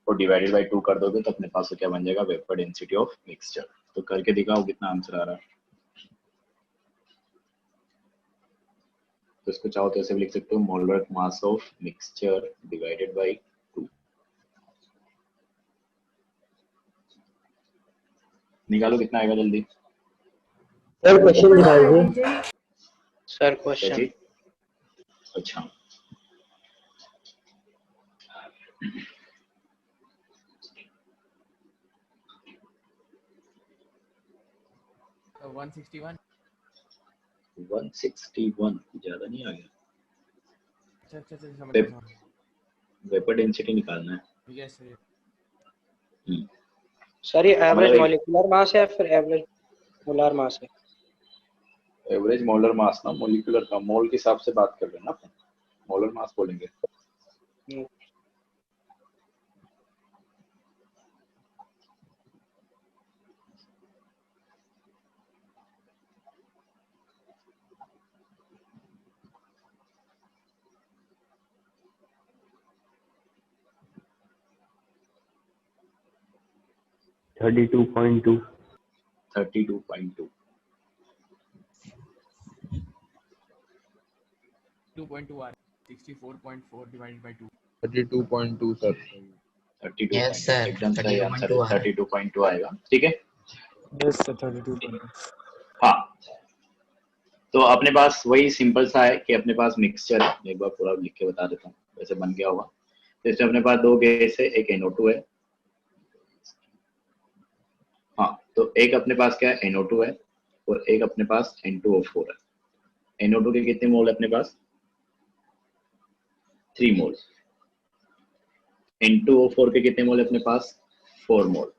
और डिवाइडेड बाय 2 कर दोगे तो अपने पास क्या बन जाएगा, वेपर डेंसिटी ऑफ मिक्सचर। तो करके दिखाओ कितना आंसर आ रहा है। तो इसको चाहो तो ऐसे भी लिख सकते हो, molar mass of mixture divided by 2। निकालो कितना आएगा जल्दी। सर क्वेश्चन दिखा दीजिए। सर क्वेश्चन, अच्छा, तो 161। 161 ज्यादा नहीं आ गया। अच्छा समझ गया। वेपर डेंसिटी निकालना है। यस सर ये एवरेज मतलब मॉलिक्यूलर मास है या फिर एवरेज मोलर मास है? एवरेज मोलर मास ना, मॉलिक्यूलर का मोल के हिसाब से बात कर रहे हैं ना अपन, मोलर मास बोलेंगे। थर्टी 32.2 32.2 2.2 आ 64.4 divided by 2 32.2 sir. 32 yes sir, एकदम सही आंसर है, 32.2 आ रहा है। 32.2 आएगा। ठीक है, यस सर 32.2। हाँ, तो अपने पास वही सिंपल सा है कि अपने पास मिक्सचर है। मैं एक बार पूरा लिख के बता देता हूँ वैसे बन गया होगा। तो इसमें अपने पास 2 गैस है, एक NO2 है। हाँ, तो एक अपने पास क्या है NO2 है और एक अपने पास N2O4 है। NO2 के कितने मोल है अपने पास? 3 मोल। N2O4 के कितने मोल है अपने पास? 4 मोल।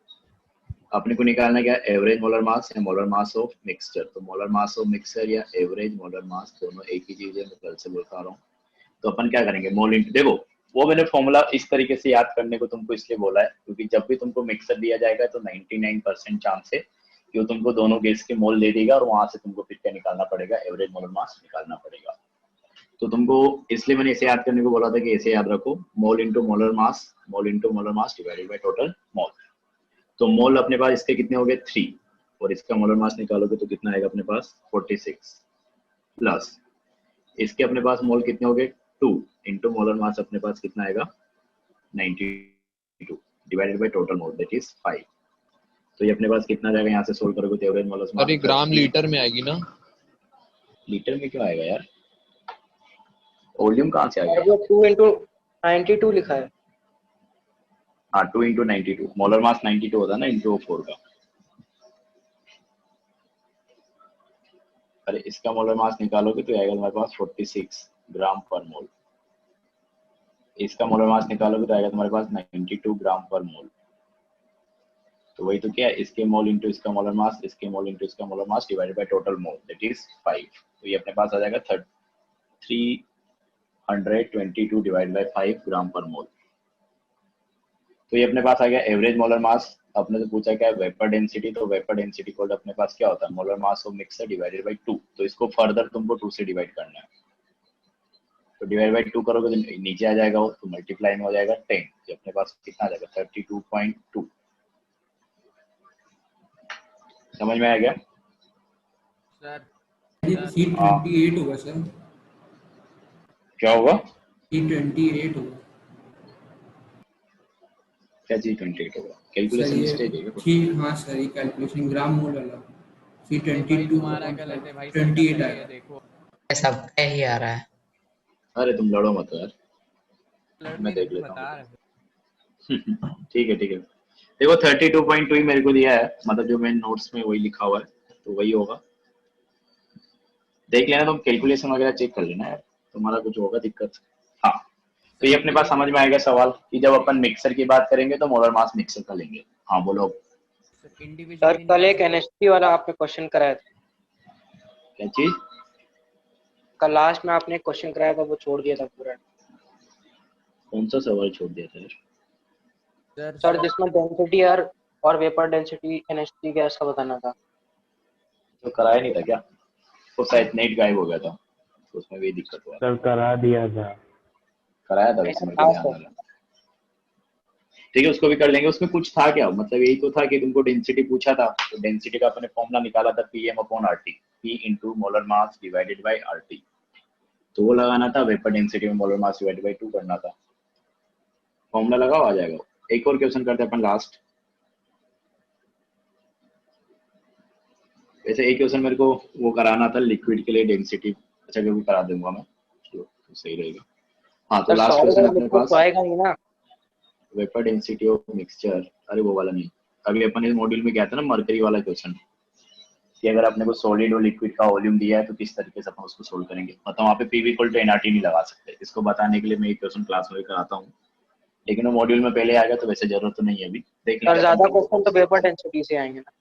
अपने को निकालना क्या? एवरेज मोलर मास या मोलर मास ऑफ मिक्सचर। तो मोलर मास ऑफ मिक्सचर या एवरेज मोलर मास दोनों एक ही चीज है, मैं कल से बोलता रहा हूँ। तो अपन क्या करेंगे, मोल इंटू, देखो वो मैंने फॉर्मूला इस तरीके से याद करने को तुमको इसलिए बोला है क्योंकि जब भी तुमको मिक्सर दिया जाएगा तो 99% चांस है कि वो तुमको दोनों गैस के मोल दे देगा और वहां से तुमको फिर क्या निकालना पड़ेगा, एवरेज मोलर मास निकालना पड़ेगा। तो तुमको इसलिए मैंने इसे याद करने को बोला था कि इसे याद रखो, mole into molar mass divided by total मोल। तो मोल अपने पास इसके कितने हो गए 3 और इसका मोलर मास निकालोगे तो कितना आएगा अपने पास 46 प्लस इसके अपने पास मोल कितने हो गए 2 इंटू मोलर मास अपने पास कितना आएगा 92 divided by total mole that is 5। तो ये अपने पास कितना जाएगा, यहाँ से सोल्व करोगे तो एवरेज मोलर मास सर ये ग्राम लीटर में आएगी ना? लीटर में क्यों आएगा यार, वॉल्यूम कहाँ से आ और गया? वो 2 into 92 लिखा है। हाँ 2 इंटू 92, मोलर मास 92 होता है ना इंटू 4 का। अरे इसका मोलर मास निकालोगे तो आएगा तुम्हारे पास 46 ग्राम पर मोल। इसका मोलर मास निकालोगे तो आएगा तुम्हारे पास 92 ग्राम पर मोल। तो वही तो क्या है, इसके मोल इंटू इसका मोलर मास, इसके मोल इंटू इसका molar mass divided by total mole that is 5। तो ये अपने पास आ जाएगा 322 डिवाइड बाय 5 ग्राम पर मोल। तो ये अपने पास आ गया एवरेज मोलर मास। अपने से पूछा क्या है वेपर डेंसिटी, तो वेपर डेंसिटी कोड अपने पास क्या होता है molar mass of mixer divided by 2। तो इसको फर्दर तुमको 2 से डिवाइड करना है, तो डिवाइड बाय 2 करोगे तो नीचे आ जाएगा वो, तो मल्टीप्लाई में हो जाएगा 10। ये अपने पास कितना आ जाएगा 32.2। समझ में आ गया? सर C28 होगा सर, क्या होगा? C28 होगा क्या चीज 28 होगा? सर कैलकुलेशन ये। मिस्टेक है क्या? ठीक, हाँ सर ये कैलकुलेशन ग्राम मोल वाला भाई C22 तुम्हारा गलत है भाई, सबका 28 सही है आएगा। देखो। सबका ही आ रहा है। अरे तुम लड़ो मत यार, लड़ मैं नहीं देख रहे, लेता बता हूँ। रहे। ठीक है ठीक है, देखो 32.2 ही मेरे को दिया है, मतलब जो मेरे नोट्स में वही लिखा हुआ है तो वही होगा। देख लेना तुम, कैलकुलेशन वगैरह चेक कर लेना यार, तुम्हारा कुछ होगा दिक्कत। हाँ, तो ये अपने पास समझ में आएगा सवाल कि जब अपन मिक्सर की बात करेंगे तो मोलर मास मिक्सर का लेंगे। हाँ बोलो। सर सर इंडिविजुअली कल एक निकाल सकते NHT वाला आपने क्वेश्चन कराया था, क्या चीज? कल लास्ट में आपने क्वेश्चन कराया था वो छोड़ दिया था पूरा। कौन सा सवाल छोड़ दिया था यार? सर। सर जिसमें डेंसिटी और वेपर डेंसिटी NHT का ऐसा बताना था। तो कराया नहीं था क्या? तो शायद नेट गायब हो गया था, तो उसमें भी दिक्कत हुआ। सर करा दिया था। कराया था वैसे, मेरे को ध्यान आ रहा। ठीक है, उसको भी कर लेंगे। उसमें कुछ था क्या, मतलब यही तो था कि तुमको डेंसिटी पूछा था, तो डेंसिटी का अपने फॉर्मूला निकाला था PM/RT, P into molar mass divided by RT। तो वो लगाना था, वेपर डेंसिटी में मोलर मास डिवाइडेड बाई 2 करना था। फॉर्मूला लगाओ, आ जाएगा। एक और क्वेश्चन करते हैं अपन लास्ट। वैसे एक क्वेश्चन मेरे को वो कराना था लिक्विड के लिए डेंसिटी। अच्छा वो करा दूंगा मैं, तो सही रहेगा। हाँ, तो सर लास्ट सॉलिड क्वेश्चन और अपने लिक्विड पास तो आएगा ही ना। Vapour density of mixture. अरे वो वाला नहीं, अभी अपन इस मॉड्यूल में गया था ना मर्करी वाला क्वेश्चन, कि अगर अपने को सॉलिड और लिक्विड का वॉल्यूम दिया है तो किस तरीके से अपन उसको सोल्व करेंगे। मतलब वहाँ पे PV इक्वल टू NRT नहीं लगा सकते। इसको बताने के लिए मैं एक क्वेश्चन क्लास में कराता हूँ, लेकिन वो मॉड्यूल में पहले आएगा तो वैसे जरूरत तो नहीं है अभी, देख सर लेंगे ज्यादा अपन। क्वेश्चन तो वेपर डेंसिटी से आएंगे ना।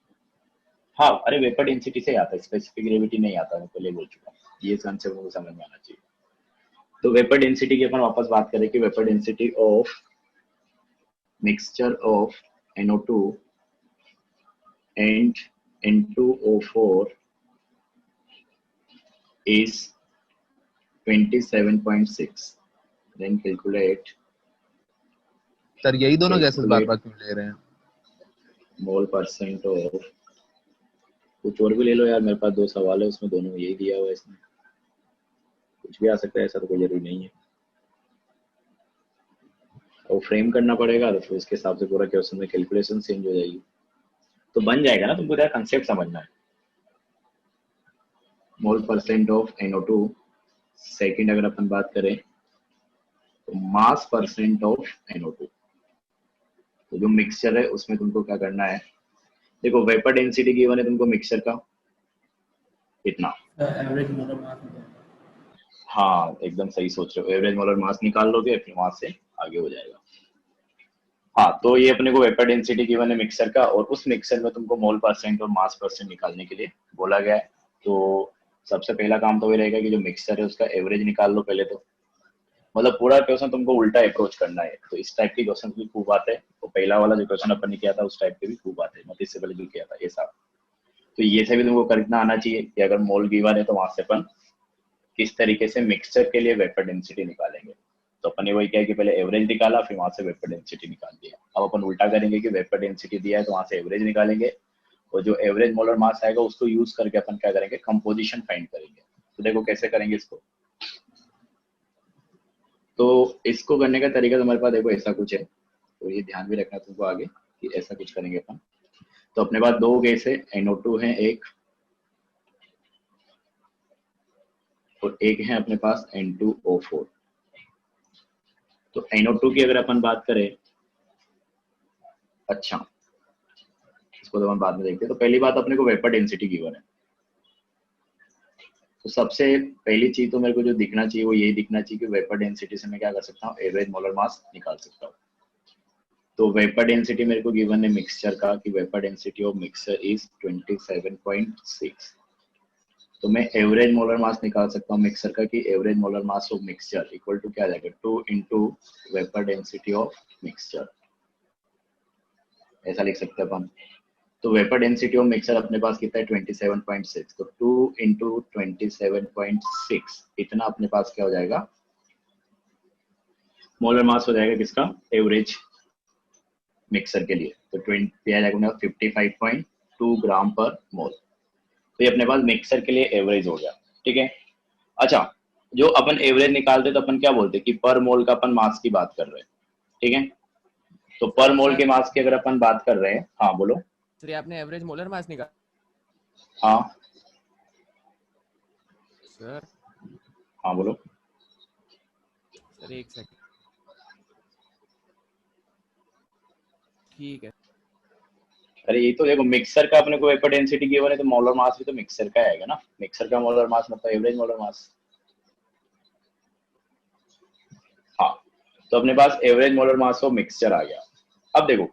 हाँ, अरे वेपर डेंसिटी से आता है, स्पेसिफिक ग्रेविटी नहीं आता, मैं पहले बोल चुका हूँ। ये कंसेप्ट मुझे समझ में आना चाहिए। तो वेपर डेंसिटी की अपन वापस बात करें कि vapour density of mixture of NO2 and N2O4 is 27.6. Then calculate sir यही दोनों गैसेस बार बार क्यों ले रहे हैं? मोल परसेंट ऑफ, कुछ और भी ले लो यार, मेरे पास 2 सवाल है उसमें दोनों में यही दिया हुआ है। इसमें कुछ भी आ सकता है, ऐसा तो कोई जरूरी नहीं है। और फ्रेम करना पड़ेगा तो फिर उसके हिसाब से पूरा क्वेश्चन में कैलकुलेशन चेंज हो जाएगी। तो बन जाएगा ना, तुमको क्या कंसेप्ट समझना है। मोल परसेंट ऑफ NO2, सेकंड अगर अपन बात करें तो मास परसेंट ऑफ NO2। तो जो मिक्सचर है उसमें तुमको क्या करना है, देखो वेपर डेंसिटी गिवन है तुमको मिक्सचर का कितना, एवरेज मोलर मास। हाँ एकदम सही सोच रहे हो, एवरेज मोलर मास निकाल लोगे फिर वहां से आगे हो जाएगा। हाँ तो ये अपने को वेपर डेंसिटी गिवन है मिक्सचर का, और उस मिक्सचर में तुमको मोल परसेंट और मास परसेंट निकालने के लिए बोला गया है। तो सबसे पहला काम तो ये रहेगा कि जो मिक्सचर है उसका एवरेज निकाल लो पहले, तो मतलब पूरा क्वेश्चन तुमको उल्टा अप्रोच करना है। तो इस टाइप के क्वेश्चन भी खूब आते हैं, तो पहला वाला जो क्वेश्चन अपन ने किया था उस टाइप के भी खूब आते हैं, मतलब इससे पहले जो किया था ये सब। तो ये से भी तुमको करना आना चाहिए कि अगर मोल गिवन है तो वहां से अपन किस तरीके से मिक्सचर के लिए वेपर डेंसिटी निकालेंगे। तो अपन ने वही किया कि पहले एवरेज निकाला फिर वहां से वेपर डेंसिटी निकाल दिया। अब अपन उल्टा करेंगे कि वेपर डेंसिटी दिया है तो वहां से एवरेज निकालेंगे, और जो एवरेज मोलर मास आएगा उसको यूज करके अपन क्या करेंगे, कंपोजिशन फाइंड करेंगे। तो देखो कैसे करेंगे इसको। तो इसको करने का तरीका तुम्हारे पास देखो ऐसा कुछ है, तो ये ध्यान भी रखना तुमको आगे कि ऐसा कुछ करेंगे अपन। तो अपने पास दो गैस है, NO2 है एक, और एक है अपने पास N2O4। तो NO2 की अगर अपन बात करें, अच्छा इसको तो अपन बाद में देखते हैं। तो पहली बात अपने को वेपर डेंसिटी गिवन है, तो सबसे पहली चीज तो मेरे को जो दिखना चाहिए वो यही दिखना चाहिए कि वेपर डेंसिटी से मैं क्या कर सकता हूँ, एवरेज मोलर मास निकाल सकता हूँ। तो वेपर डेंसिटी मेरे को गिवन है मिक्सचर का कि vapour density of mixture is 27.6। तो मैं एवरेज मोलर मास निकाल सकता हूँ मिक्सचर का कि average molar mass of mixture equal to क्या आ जाएगा, 2 into vapour density of mixture, ऐसा लिख सकते हैं अपन। तो वेपर डेंसिटी ऑफ मिक्सचर अपने पास कितना है 27.6, तो 2 इंटू 27.6 इतना अपने पास क्या हो जाएगा, मोलर मास हो जाएगा किसका, एवरेज मिक्सर के लिए। तो 55.2 ग्राम पर मोल। तो ये अपने पास मिक्सर के लिए एवरेज हो गया, ठीक है। अच्छा जो अपन एवरेज निकालते तो अपन क्या बोलते कि पर मोल का अपन मास की बात कर रहे हैं, ठीक है। तो पर मोल के मास की अगर अपन बात कर रहे हैं, हाँ बोलो सर, ये आपने एवरेज मोलर मास निकाला? हाँ सर हाँ बोलो सर, एक सेकंड, ठीक है। अरे ये तो देखो मिक्सर का अपने को वेपर डेंसिटी गिवन है, तो मोलर मास भी तो मिक्सर का आएगा ना। मिक्सर का मोलर मास मतलब एवरेज मोलर मास। हाँ तो अपने पास average molar mass of mixture आ गया। अब देखो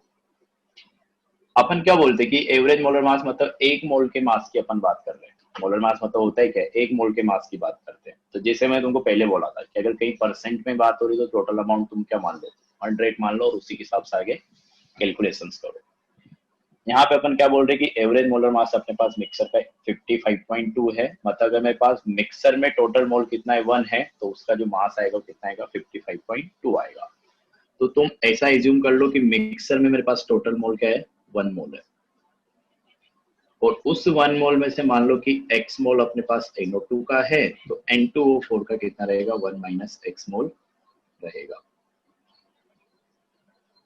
अपन क्या बोलते कि एवरेज मोलर मास मतलब एक मोल के मास की अपन बात कर रहे हैं। मोलर मास मतलब होता है क्या, एक मोल के मास की बात करते हैं। तो जैसे मैं तुमको पहले बोला था कि अगर कहीं परसेंट में बात हो रही तो टोटल अमाउंट तुम क्या मान लो, 100 मान लो, और उसी के हिसाब से आगे कैलकुलेशंस करो। यहाँ पे अपन क्या बोल रहे हैं कि एवरेज मोलर मास अपने पास मिक्सर का 55.2 है, मतलब अगर मेरे पास मिक्सर में टोटल मोल कितना है 1 है, तो उसका जो मास आएगा कितना आएगा 55.2 आएगा। तो तुम ऐसा एज्यूम कर लो कि मिक्सर में मेरे पास टोटल मोल क्या है 1 मोल है, और उस 1 मोल में से मान लो कि x मोल अपने पास NO2 का है, तो N2O4 का कितना रहेगा 1 माइनस x मोल रहेगा।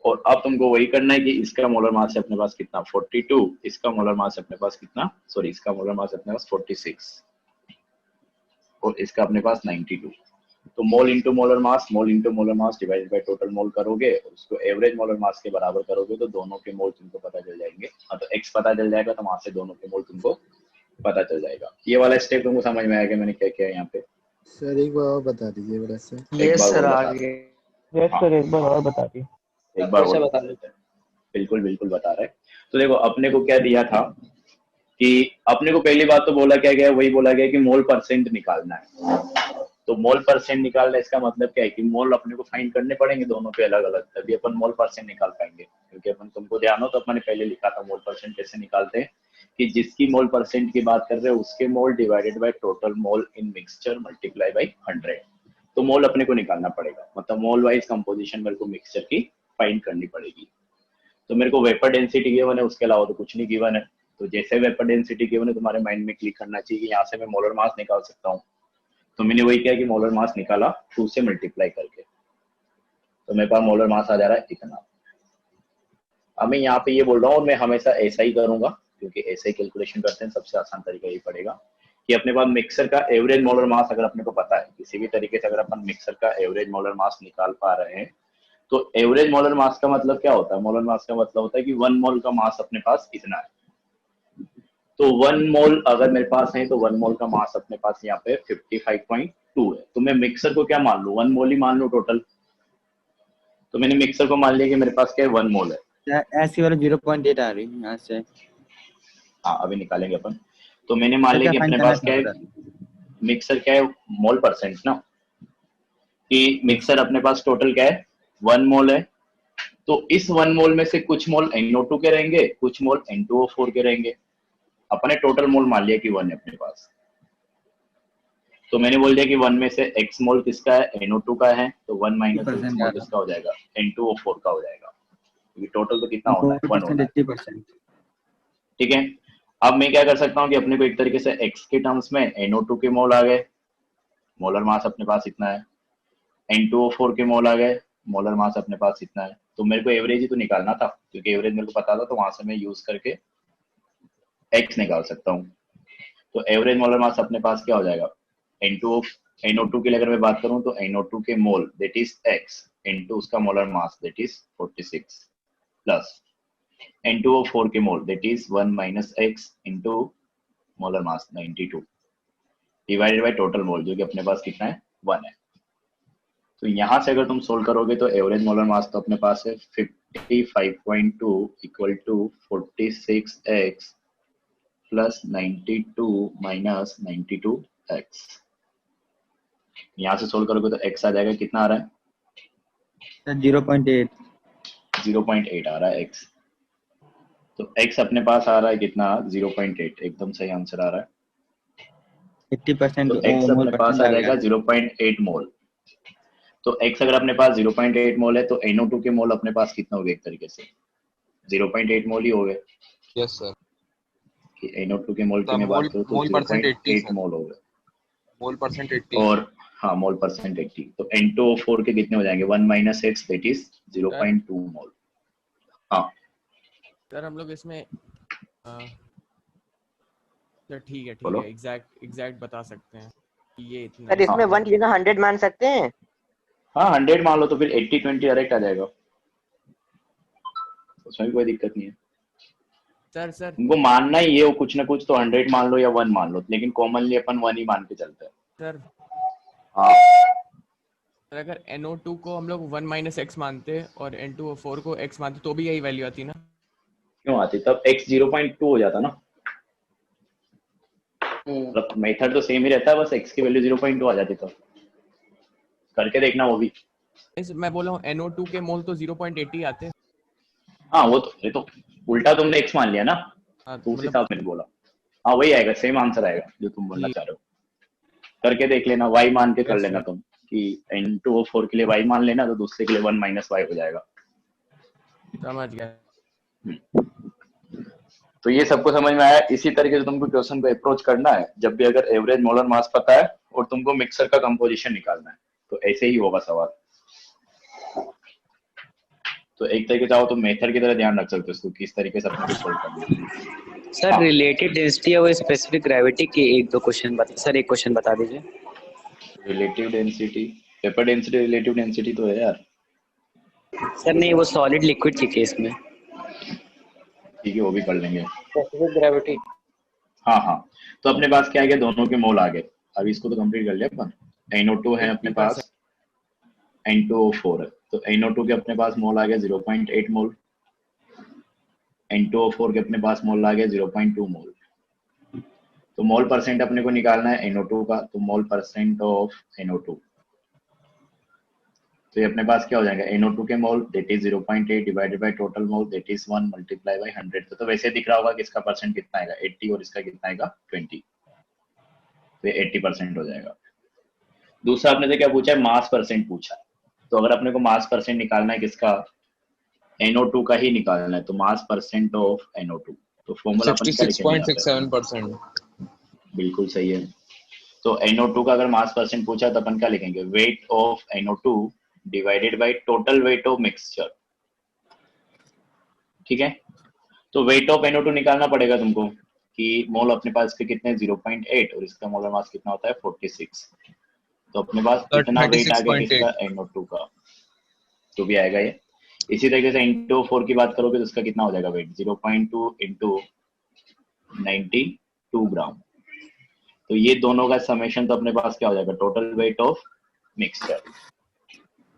और अब तुमको वही करना है कि इसका मोलर मास है अपने पास कितना 42, इसका मोलर मास अपने पास कितना, सॉरी इसका मोलर मास अपने पास 46, और इसका अपने पास 92। तो mole into molar mass divided by total मोल करोगे, उसको एवरेज मोलर मास के बराबर करोगे, तो दोनों के मोल तुमको पता चल जाएंगे। तो x पता चल जाएगा, तो वहां से दोनों के मोल तुमको पता चल जाएगा। ये वाला स्टेप तुमको समझ में आएगा मैंने क्या किया यहाँ पे? सर एक बार और बता दीजिए बड़ा सर। यस सर, आ गए। यस सर, एक बार और बता दिए। एक बार फिर से और बता बता देते हैं। बिल्कुल बिल्कुल बता रहे। तो देखो अपने को क्या दिया था कि अपने को पहली बात तो बोला क्या गया, वही बोला गया कि मोल परसेंट निकालना है। तो मोल परसेंट निकालना इसका मतलब क्या है कि मोल अपने को फाइंड करने पड़ेंगे दोनों पे अलग अलग, तभी अपन मोल परसेंट निकाल पाएंगे। क्योंकि अपन तुमको ध्यान हो तो अपने पहले लिखा था मोल परसेंट कैसे निकालते हैं कि जिसकी मोल परसेंट की बात कर रहे हैं उसके मोल divided by total mole in mixture multiply by 100। तो मोल अपने को निकालना पड़ेगा, मतलब मोल वाइज कंपोजिशन मेरे को मिक्सचर की फाइंड करनी पड़ेगी। तो मेरे को वेपर डेंसिटी गिवन है, उसके अलावा तो कुछ नहीं गिवन है। तो जैसे वेपर डेंसिटी गिवन है तुम्हारे माइंड में क्लिक करना चाहिए कि यहाँ से मैं मोलर मास निकाल सकता हूँ। तो मैंने वही किया कि मोलर मास निकाला 2 से मल्टीप्लाई करके, तो मेरे पास मोलर मास आ जा रहा है इतना। अब मैं यहाँ पे ये बोल रहा हूँ, मैं हमेशा ऐसा ही करूंगा क्योंकि ऐसे ही कैलकुलेशन करते हैं, सबसे आसान तरीका यही पड़ेगा कि अपने पास मिक्सर का एवरेज मोलर मास अगर अपने को पता है, किसी भी तरीके से अगर अपन मिक्सर का एवरेज मोलर मास निकाल पा रहे हैं, तो एवरेज मोलर मास का मतलब क्या होता है? मोलर मास का मतलब होता है कि 1 मोल का मास अपने पास इतना है। तो 1 मोल अगर मेरे पास है तो 1 मोल का मास अपने पास यहाँ पे 55.2 है। तो मैं मिक्सर को क्या मान लूं? 1 मोल ही मान लूं टोटल। तो मैंने मिक्सर को मान लिया कि मेरे पास क्या है, 1 मोल है। ऐसी वाला 0.8 आ रही है यहाँ से। हाँ अभी निकालेंगे अपन। तो मैंने मान तो लिया क्या कि फाइन अपने करना पास क्या था है, सर? मिक्सर क्या है, मोल परसेंट ना, कि मिक्सर अपने पास टोटल क्या है, 1 मोल है। तो इस 1 मोल में से कुछ मोल NO2 के रहेंगे, कुछ मोल N2O4 के रहेंगे। अपने टोटल मोल मान लिया कि 1 है अपने पास। तो मैंने बोल दिया कि 1 में से x मोल किसका है, NO2 का है, तो 1 माइनस x 80% मोल आ किसका हो जाएगा, N2O4 का हो जाएगा। क्योंकि टोटल तो कितना होना है, 1 होना है। 80%। ठीक है। अब मैं क्या कर सकता हूँ कि अपने को एक तरीके से x के टर्म्स में NO2 के मोल आ गए, मोलर मास अपने पास इतना है, N2O4 के मोल आ गए, मोलर मास अपने पास इतना है। तो मेरे को एवरेज ही तो निकालना था, क्योंकि एवरेज मेरे को पता था, तो वहां से मैं यूज करके x निकाल सकता हूँ। तो एवरेज मोलर मास अपने पास क्या हो जाएगा, NO2 के लिए अगर मैं बात करूं तो NO2 के mole that is x into उसका molar mass that is 46 plus N2O4 के mole that is 1 minus x into molar mass 92 divided by total mole जो कि अपने पास कितना है, 1 है। तो यहाँ से अगर तुम सोल्व करोगे तो एवरेज मोलर मास तो अपने पास है 55.2 equal to 46x plus 92 minus 92x। यहाँ से सोल्व करोगे तो x आ जाएगा, कितना आ रहा है, 0.8। 0.8 आ रहा है x। तो x अपने पास आ रहा है कितना, 0.8, एकदम सही आंसर आ रहा है। 80% तो x मोल अपने पास परसेंट आ आ गया। जाएगा 0.8 मोल। तो x अगर अपने पास 0.8 मोल है तो NO2 के मोल अपने पास कितना हो गए, एक तरीके से 0.8 मोल ही हो गए। Yes sir. कि NO2 के मोल की मैं बात मोल करूँ तो मोल परसेंट 80 0.8 सर। मोल हो गए। मोल परसेंट 80 और हाँ मोल परसेंट 80। तो N2O4 के कितने हो जाएंगे, 1 माइनस x दैट इज 0.2 मोल। हाँ सर हम लोग इसमें सर ठीक बोलो। है एग्जैक्ट बता सकते हैं कि ये इतना सर इसमें 1 की जगह 100 मान सकते हैं। हाँ 100 मान लो तो फिर 80-20 डायरेक्ट आ जाएगा, उसमें भी कोई दिक्कत नहीं है। सर उनको मानना ही है वो, कुछ ना कुछ तो 100 मान लो या 1 मान लो, लेकिन कॉमनली अपन 1 ही मान के चलते हैं। सर हाँ अगर NO2 को हम लोग 1 माइनस x मानते और N2O4 को x मानते तो भी यही वैल्यू आती ना। क्यों आती, तब x 0.2 हो जाता ना। मतलब मेथड तो सेम ही रहता है, बस x की वैल्यू 0.2 आ जाती। तो करके देखना वो भी। मैं बोल रहा हूँ NO2 के मोल तो 0.8 ही आते। हाँ वो तो, ये तो उल्टा तुमने x मान लिया ना, तो उस हिसाब से बोला। हाँ वही आएगा, सेम आंसर आएगा जो तुम बोलना चाह रहे हो। करके देख लेना, y मान के कर लेना तुम कि N2O4 के लिए y मान लेना, तो दूसरे के लिए 1 माइनस y हो जाएगा। समझ गया। तो ये सबको समझ में आया। इसी तरीके से तुमको क्वेश्चन को अप्रोच करना है जब भी अगर एवरेज मोलर मास पता है और तुमको मिक्सर का कंपोजिशन निकालना है, तो ऐसे ही होगा सवाल। तो एक तरीके से आओ तो मेथड की तरह ध्यान रख सकते हो इसको, किस तरीके से अपने को सोल्व करना है। सर रिलेटिव डेंसिटी और स्पेसिफिक ग्रेविटी के एक क्वेश्चन बता दीजिए। Relative density, paper density relative density तो है यार। सर नहीं, वो सॉलिड लिक्विड की केस में। ठीक है वो भी कर लेंगे। Specific gravity. हाँ तो अपने पास क्या आ गया, दोनों के मोल आ गए। अभी इसको तो कंप्लीट कर लिया अपन। NO2 है अपने पास, N2O4 है। तो NO2 के अपने पास मोल आ गया 0.8 मोल, N2O4 के अपने पास मोल आ गया 0.2 मोल। तो मोल परसेंट अपने को निकालना है NO2 का, तो मोल परसेंट ऑफ NO2, तो ये अपने पास क्या हो जाएगा, NO2 के mole that is 0.8 divided by total mole that is 1 multiply by 100। तो वैसे दिख रहा होगा कि इसका परसेंट कितना आएगा, 80, और इसका कितना आएगा 20, तो ये 80% हो जाएगा। दूसरा आपने से क्या पूछा है, मास परसेंट पूछा है। तो अगर अपने को मास परसेंट निकालना है किसका, NO2 का ही निकालना है, तो मास परसेंट ऑफ NO2, तो फॉर्मूला अपन क्या लिखेंगे यहाँ पे, 66.67%। बिल्कुल सही है। तो NO2 का अगर मास परसेंट पूछा तो अपन क्या लिखेंगे, weight of NO2 divided by total weight of mixture. ठीक है, तो वेट ऑफ NO2 निकालना पड़ेगा तुमको कि मोल अपने पास के कितने 0.8 और इसका मोलर मास कितना होता है 46। तो अपने पास तो कितना वेट आ गया 36.8 किसका NO2 का, तो भी आएगा ये। इसी तरीके से इंटू 4 की बात करोगे तो इसका कितना हो जाएगा वेट 0.2 इंटू 92 ग्राम। तो ये दोनों का समेशन तो अपने पास क्या हो जाएगा टोटल वेट ऑफ मिक्सचर।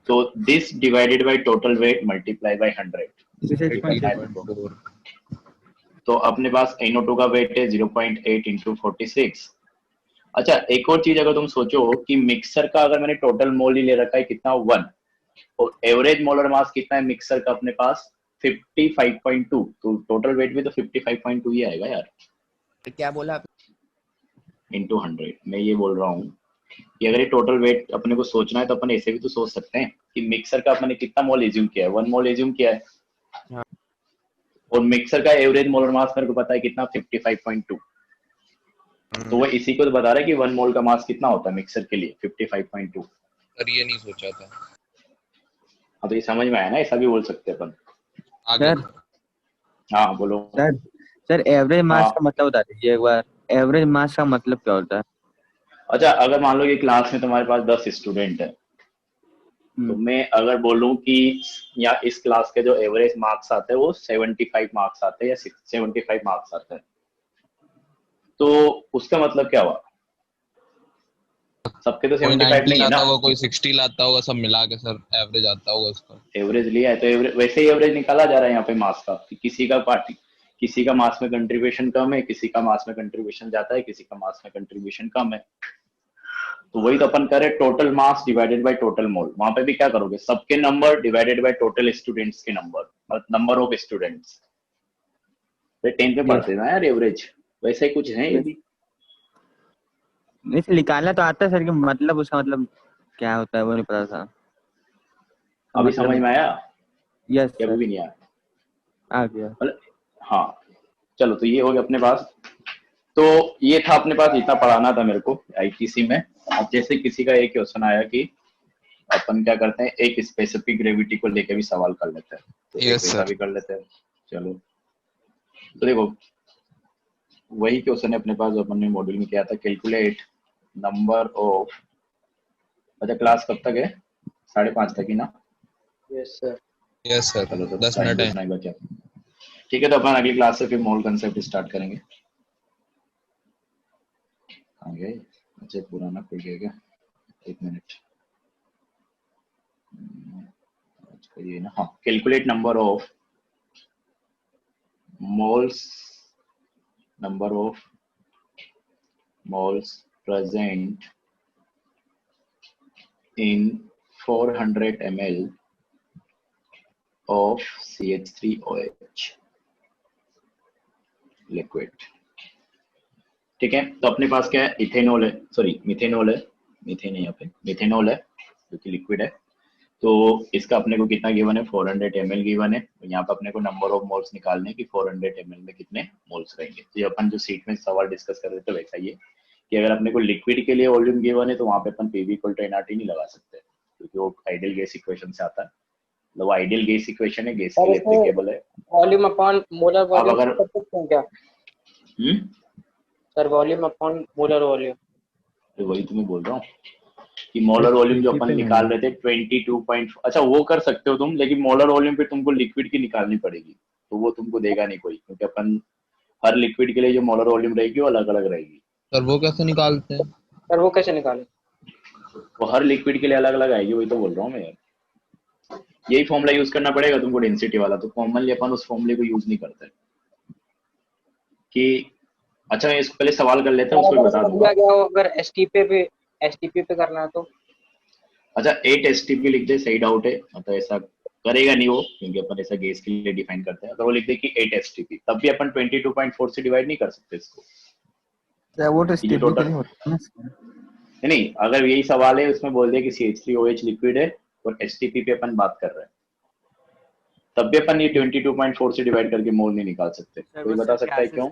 तो this divided by total weight multiply by 100। तो अपने पास NO2 का वेट है 0.8 इंटू 46। अच्छा एक और चीज अगर तुम सोचो कि मिक्सर का अगर मैंने टोटल मोल ही ले रखा है कितना 1 और एवरेज मोलर मास कितना है मिक्सर का अपने पास 55.2, तो टोटल वेट भी तो 55.2 ही आएगा यार। क्या बोला आप? इंटू 100। मैं ये बोल रहा हूँ कि अगर ये टोटल वेट अपने को सोचना है तो अपन ऐसे भी तो सोच सकते हैं कि मिक्सर का अपने कितना मोल एज्यूम किया है 1 मोल एज्यूम किया है हाँ। और मिक्सर का एवरेज मोलर मास मेरे को पता है कितना 55.2। तो वो इसी को तो बता रहा है कि 1 मोल का मास कितना होता है मिक्सर के लिए 55.2। सर ये नहीं सोचा था। हाँ तो ये समझ में आया ना, ऐसा भी बोल सकते हैं अपन। आगे हाँ बोलो सर। सर एवरेज मास हाँ। का मतलब बता दीजिए एक बार, एवरेज मास का मतलब क्या होता है? अच्छा अगर मान लो कि क्लास में तुम्हारे पास 10 स्टूडेंट है तो मैं अगर बोलूं कि या इस क्लास के जो एवरेज मार्क्स आते हैं वो 75 मार्क्स आते हैं या 75 मार्क्स आते हैं, तो उसका मतलब क्या हुआ सबके तो कोई 75 90 नहीं है लाता ना, होगा, कोई 60 लाता होगा, सब मिला के सर एवरेज आता होगा उसका। एवरेज लिया है तो एवरेज वैसे ही एवरेज निकाला जा रहा है यहाँ पे मार्क्स का कि किसी का मार्क्स में कंट्रीब्यूशन कम है, किसी का मार्क्स में कंट्रीब्यूशन ज्यादा है, किसी का मार्क्स में कंट्रीब्यूशन कम है। तो वही तो अपन करें total mass divided by total मोल। वहां पे भी क्या करोगे सबके number divided by total students के नंबर, मतलब नंबर ऑफ स्टूडेंट्स। 10th में पढ़ते हैं ना यार एवरेज, वैसे ही कुछ है ये भी। नहीं सर निकालना तो आता है सर कि मतलब उसका मतलब क्या होता है वो नहीं पता था। अभी मतलब समझ में आया? यस या सर भी नहीं आया? आ गया। मतलब हाँ चलो तो ये हो गया अपने पास। तो ये था अपने पास, इतना पढ़ाना था मेरे को ITC में। अब जैसे किसी का एक क्वेश्चन आया कि अपन क्या करते हैं एक स्पेसिफिक ग्रेविटी को लेके भी सवाल कर लेते हैं, तो एक Yes, वैसा sir. भी कर लेते हैं। चलो तो देखो वही क्वेश्चन है अपने पास जो अपन ने मॉड्यूल में किया था, कैलकुलेट नंबर ऑफ। अच्छा क्लास कब तक है? 5:30 तक ही ना? Yes sir. यस सर, चलो तो 10 टाइम मिनट है। उतना ही बचा। ठीक है तो अपन अगली क्लास से फिर मोल कंसेप्ट स्टार्ट करेंगे। आगे अच्छा पुराना खुल गया क्या? एक मिनट ये ना, हाँ calculate number of moles present in 400 ml of CH3OH liquid। ठीक है तो अपने पास क्या है इथेनॉल है, सॉरी मिथेनॉल है, मीथेन है यहाँ पे, मिथेनॉल है जो कि लिक्विड है। तो इसका अपने को कितना गिवन है 400 ml गिवन है। तो यहाँ पे अपने को नंबर ऑफ मोल्स निकालने की 400 ml में कितने मोल्स रहेंगे। तो ये अपन जो सीट में सवाल डिस्कस कर रहे थे वैसा ही है कि अगर अपने को लिक्विड के लिए वॉल्यूम गिवन है तो वहाँ पे अपन PV = NRT नहीं लगा सकते क्योंकि वो आइडियल गैस इक्वेशन से आता है। मतलब वो आइडियल गैस इक्वेशन है, गैस के लिए एप्लीकेबल है। वॉल्यूम अपॉन मोलर वॉल्यूम अगर कर सकते हैं क्या sir? Volume upon molar volume, तो वही तुम्हें बोल रहा हूँ कि मोलर वॉल्यूम जो अपन निकाल रहे थे 22. अच्छा वो कर सकते हो तुम, लेकिन मोलर वॉल्यूम पे तुमको लिक्विड की निकालनी पड़ेगी तो वो तुमको देगा नहीं कोई, क्योंकि अपन हर लिक्विड के लिए जो मोलर वॉल्यूम रहेगी वो अलग अलग रहेगी। सर वो कैसे निकालते हैं? सर वो कैसे निकालें? वो हर लिक्विड के लिए अलग अलग आएगी, वही तो बोल रहा हूँ मैं यार। यही फॉर्मूला यूज करना पड़ेगा तुमको डेंसिटी वाला, तो कॉमनली अपन उस फॉर्मूले को यूज नहीं करते कि अच्छा मैं इसको पहले सवाल कर लेते हैं उसको बता दूंगा। अगर STP पे करना है तो अच्छा 8 STP लिख दे, सही डाउट है, मतलब ऐसा करेगा नहीं वो क्योंकि अपन ऐसा गैस के लिए डिफाइन करते हैं। अगर वो लिख दे कि 8 STP तब भी अपन 22.4 से डिवाइड नहीं कर सकते इसको। वो तो ये टोटल होता है नहीं, अगर यही सवाल है उसमें बोल दे कि CH3OH लिक्विड है और STP पे अपन बात कर रहे हैं तब भी अपन ये 22.4 से डिवाइड करके मोल नहीं निकाल सकते। कोई बता सकता है क्यों?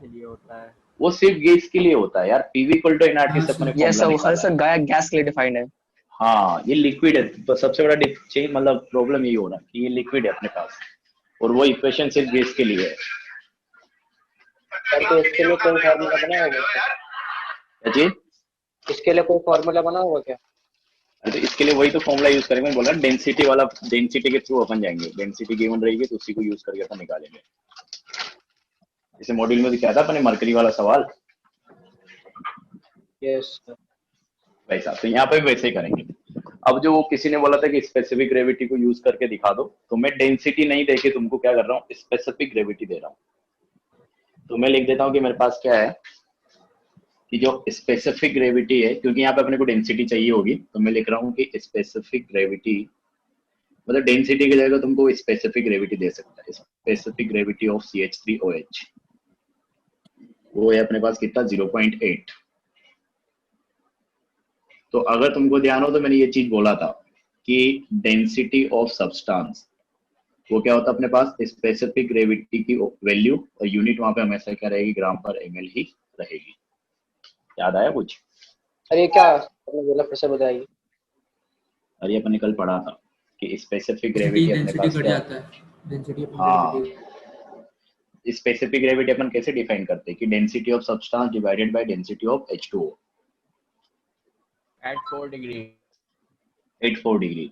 वो सिर्फ गैस के लिए होता है यार। PV = NRT से अपने यस फॉर्मूला सर, निकाला है। गैस के लिए डिफाइंड है। हाँ ये लिक्विड है, तो सबसे बड़ा मतलब प्रॉब्लम यही हो रहा है कि ये लिक्विड है अपने पास। और वो इक्वेशन सिर्फ गैस के लिए है। सर तो इसके लिए कोई फॉर्मूला बना होगा क्या? क्या चीज? इसके लिए कोई फॉर्मूला बना होगा क्या? तो इसके लिए वही तो फॉर्मूला यूज करेंगे, बोला डेंसिटी वाला, डेंसिटी के थ्रू अपन जाएंगे, डेंसिटी गिवन रहेगी तो उसी को यूज करके अपन निकालेंगे। इसे मॉड्यूल में भी क्या था अपने मरकरी वाला सवाल। यस वैसा तो यहाँ पे भी वैसे ही करेंगे। अब जो वो किसी ने बोला था कि स्पेसिफिक ग्रेविटी को यूज करके दिखा दो, तो मैं डेंसिटी नहीं देके तुमको क्या कर रहा हूँ, स्पेसिफिक ग्रेविटी दे रहा हूँ। तो मैं लिख देता हूँ कि मेरे पास क्या है कि जो स्पेसिफिक ग्रेविटी है, क्योंकि यहाँ पे अपने को डेंसिटी चाहिए होगी, तो मैं लिख रहा हूँ कि स्पेसिफिक ग्रेविटी, मतलब डेंसिटी की जगह तुमको स्पेसिफिक ग्रेविटी दे सकता है। स्पेसिफिक ग्रेविटी ऑफ CH3OH वो है अपने पास कितना, 0.8। तो अगर तुमको ध्यान हो तो मैंने ये चीज बोला था कि डेंसिटी ऑफ सब्सटेंस वो क्या होता है अपने पास, स्पेसिफिक ग्रेविटी की वैल्यू और यूनिट वहां पे हमेशा क्या रहेगी, ग्राम पर ml ही रहेगी। याद आया कुछ? अरे क्या आपने बोला, फिर से बताइए। अरे अपन ने कल पढ़ा था कि स्पेसिफिक ग्रेविटी अपने पास बढ़ क्या, जाता है डेंसिटी हाँ स्पेसिफिक ग्रेविटी अपन कैसे डिफाइन करते हैं कि density of substance divided by density of H2O at 4 degree। At 4 degree.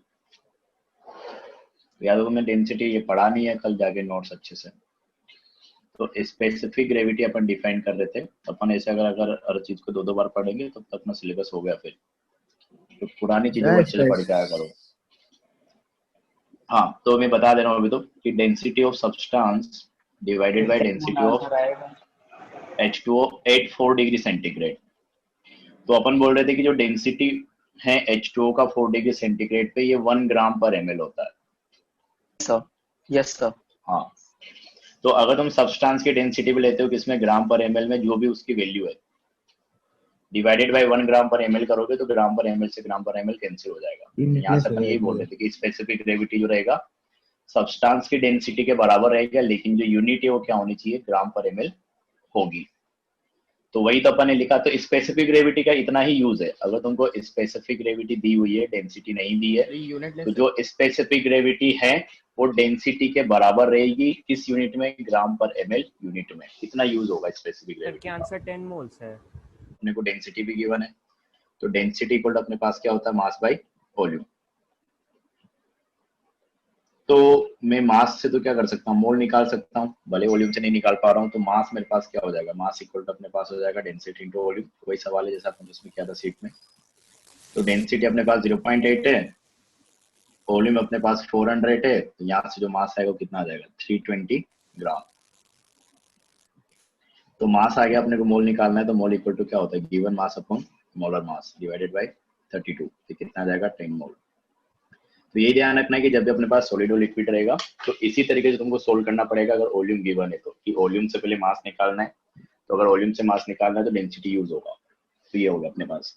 याद हो, मैं डेंसिटी ये पढ़ा नहीं है कल जाके नोट्स अच्छे से। तो स्पेसिफिक ग्रेविटी अपन डिफाइन कर रहे थे, अपन ऐसे अगर हर चीज को 2-2 बार पढ़ेंगे तो अपना सिलेबस हो गया। फिर तो पुरानी चीजों को अच्छे से पढ़ के आया करो। हाँ तो मैं बता दे रहा हूँ अभी तो कि density of substance divided by density of H2O at 4 degree centigrade. तो अपन बोल रहे थे कि जो डेंसिटी है H2O का 4 डिग्री सेंटीग्रेड पे, ये 1 ग्राम पर ml होता है। Sir yes sir. हाँ तो अगर तुम सब्सटेंस की डेंसिटी भी लेते हो किसमें, ग्राम पर ml में, जो भी उसकी वैल्यू है डिवाइडेड बाय 1 ग्राम पर ml करोगे तो ग्राम पर ml से ग्राम पर ml कैंसिल हो जाएगा। यहाँ से अपन यही बोल रहे थे कि स्पेसिफिक ग्रेविटी जो रहेगा सब्सटेंस की डेंसिटी के बराबर रहेगा, लेकिन जो यूनिट है वो क्या होनी चाहिए, ग्राम पर ml होगी। तो वही तो अपन ने लिखा। तो स्पेसिफिक ग्रेविटी का इतना ही यूज है। अगर तुमको स्पेसिफिक ग्रेविटी दी हुई है, डेंसिटी नहीं दी है, तो जो स्पेसिफिक ग्रेविटी है वो डेंसिटी के बराबर रहेगी किस यूनिट में, ग्राम पर ml यूनिट में। इतना यूज होगा स्पेसिफिक ग्रेविटी। आंसर 10 मोल्स है। अपने को डेंसिटी भी गिवन है, तो डेंसिटी इक्वल टू अपने पास क्या होता है, मास बाय वॉल्यूम। तो मैं मास से तो क्या कर सकता हूँ, मोल निकाल सकता हूँ, भले वॉल्यूम से नहीं निकाल पा रहा हूँ। तो मास मेरे पास क्या हो जाएगा, मास इक्वल टू अपने पास हो जाएगा डेंसिटी इंटू वॉल्यूम। वही सवाल है जैसा अपन जिसमें किया था सीट में। तो डेंसिटी अपने पास 0.8 है, वॉल्यूम अपने पास 400 है, तो यहाँ से जो मास आएगा वो कितना आ जाएगा, 320 ग्राम। तो मास आ गया, अपने को मोल निकालना है। तो मोल इक्वल टू क्या होता है, given mass upon molar mass divided by 32। तो कितना आ जाएगा, 10 मोल। तो ये ध्यान रखना है कि जब भी अपने पास सॉलिड और लिक्विड रहेगा तो इसी तरीके से तुमको सोल्व करना पड़ेगा। अगर वॉल्यूम गिवन है तो कि वॉल्यूम से पहले मास निकालना है, तो अगर वॉल्यूम से मास निकालना है तो डेंसिटी यूज होगा। तो ये होगा अपने पास।